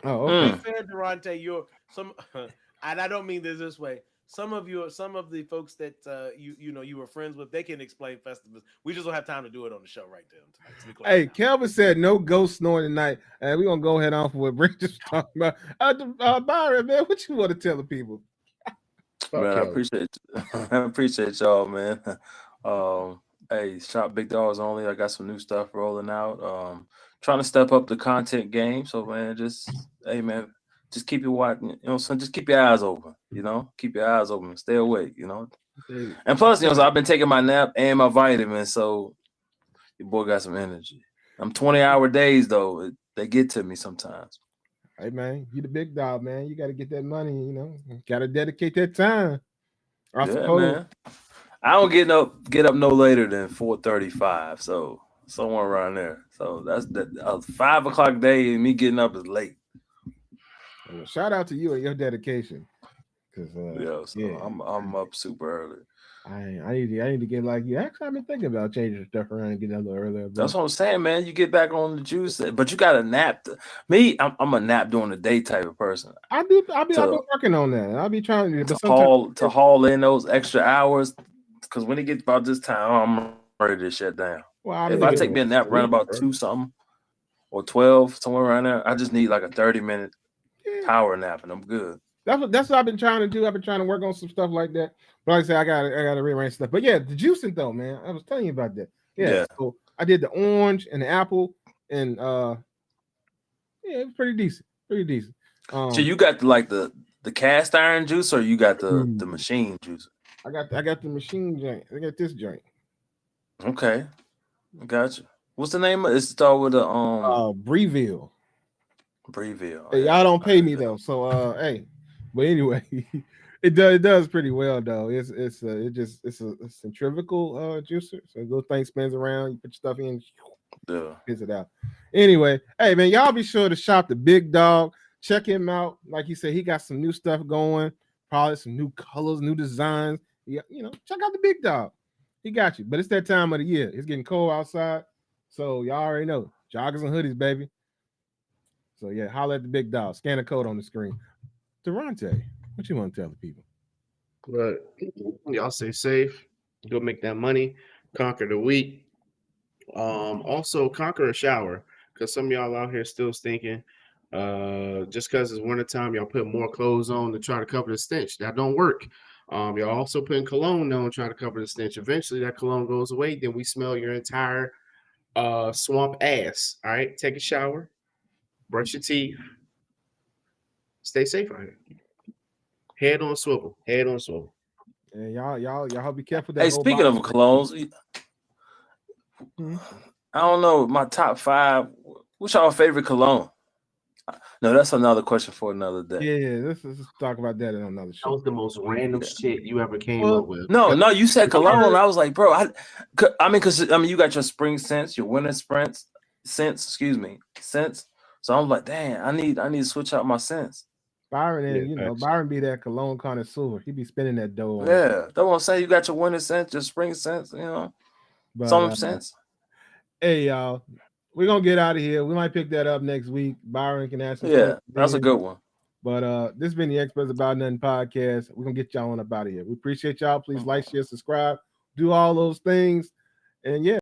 Oh, okay. To be fair, Durante, and I don't mean this way. Some of the folks that you were friends with, they can explain Festivus. We just don't have time to do it on the show right there. Hey, Kelvin said no ghost snoring tonight, and we're gonna go ahead on for what Brent just talking about. Byron, man, what you want to tell the people? Man, I appreciate y'all, man. Hey, shop Big Dogs Only. I got some new stuff rolling out. Trying to step up the content game. So, man, just keep your watching. Just keep your eyes open. Keep your eyes open. Stay awake. And plus, I've been taking my nap and my vitamins, so your boy got some energy. I'm 20-hour days though. They get to me sometimes. Hey man, you the big dog, man. You got to get that money. Got to dedicate that time. I suppose. Man. I don't get up no later than 4:35, so somewhere around there. So that's a 5 o'clock day, and me getting up is late. Well, shout out to you and your dedication. Cause Yeah, so yeah, I'm up super early. I need to get like you. Actually, I've been thinking about changing stuff around and getting a little earlier. That's But what I'm saying, man. You get back on the juice, but you got to nap. Me, I'm a nap during the day type of person. I've been To working on that. I'll be trying to, to but sometimes haul in those extra hours, because when it gets about this time, I'm ready to shut down. well, If I I mean, take Nigga me a doing nap around sleep, about bro. 2 something or 12 somewhere around there, I just need like a 30-minute yeah, power nap and I'm good. that's what I've been trying to do. I've been trying to work on some stuff like that. But like I said, I got to rearrange stuff. But yeah, the juicing though, man, I was telling you about that. Yeah, Yeah. so I did the orange and the apple, and yeah, it was pretty decent, pretty decent. So Um, you got the cast iron juice or you got the mm, machine juice? I got the machine joint. I got this joint. Okay, gotcha. What's the name of it? It start with a Breville. Breville. Hey, Yeah, y'all don't I pay heard me that. though, so hey. But anyway, it does pretty well though. It's a centrifugal juicer, so the little thing spins around. You put your stuff in, Yeah. spits it out. Anyway, hey man, y'all be sure to shop the Big Dog. Check him out. Like he said, he got some new stuff going. Probably some new colors, new designs. Yeah, check out the Big Dog. He got you. But it's that time of the year. It's getting cold outside, so y'all already know joggers and hoodies, baby. So yeah, holler at the Big Dog. Scan the code on the screen. Durante, what you want to tell the people? But y'all stay safe. Go make that money. Conquer the week. Also conquer a shower because some of y'all out here still stinking. Just because it's wintertime, y'all put more clothes on to try to cover the stench. That don't work. Y'all also putting cologne on trying to cover the stench. Eventually, that cologne goes away. Then we smell your entire swamp ass. All right, take a shower, brush your teeth, stay safe out here. Head on swivel. Head on swivel. And y'all be careful that Hey, whole speaking bottle. of colognes, Mhm. I don't know my top five. What's your favorite cologne? No, that's another question for another day. Yeah, let's talk about that in another That show. was the most random Yeah. shit you ever came Well, up with. No, you said I cologne. heard I was like, bro, because you got your spring scents, your winter scents, excuse me, scents. So I'm like, dang, I need to switch out my scents. Byron, Yeah, and facts. Byron be that cologne connoisseur. He be spending that dough on. Yeah, that's what I'm saying. You got your winter scents, your spring scents, But some scents. hey, y'all, we're gonna get out of here. We might pick that up next week. Byron can ask some questions Yeah, that's a then. good one. But this has been the Experts About Nothing podcast. We're gonna get y'all on up out of here. We appreciate y'all. Please like, share, subscribe, do all those things. And yeah.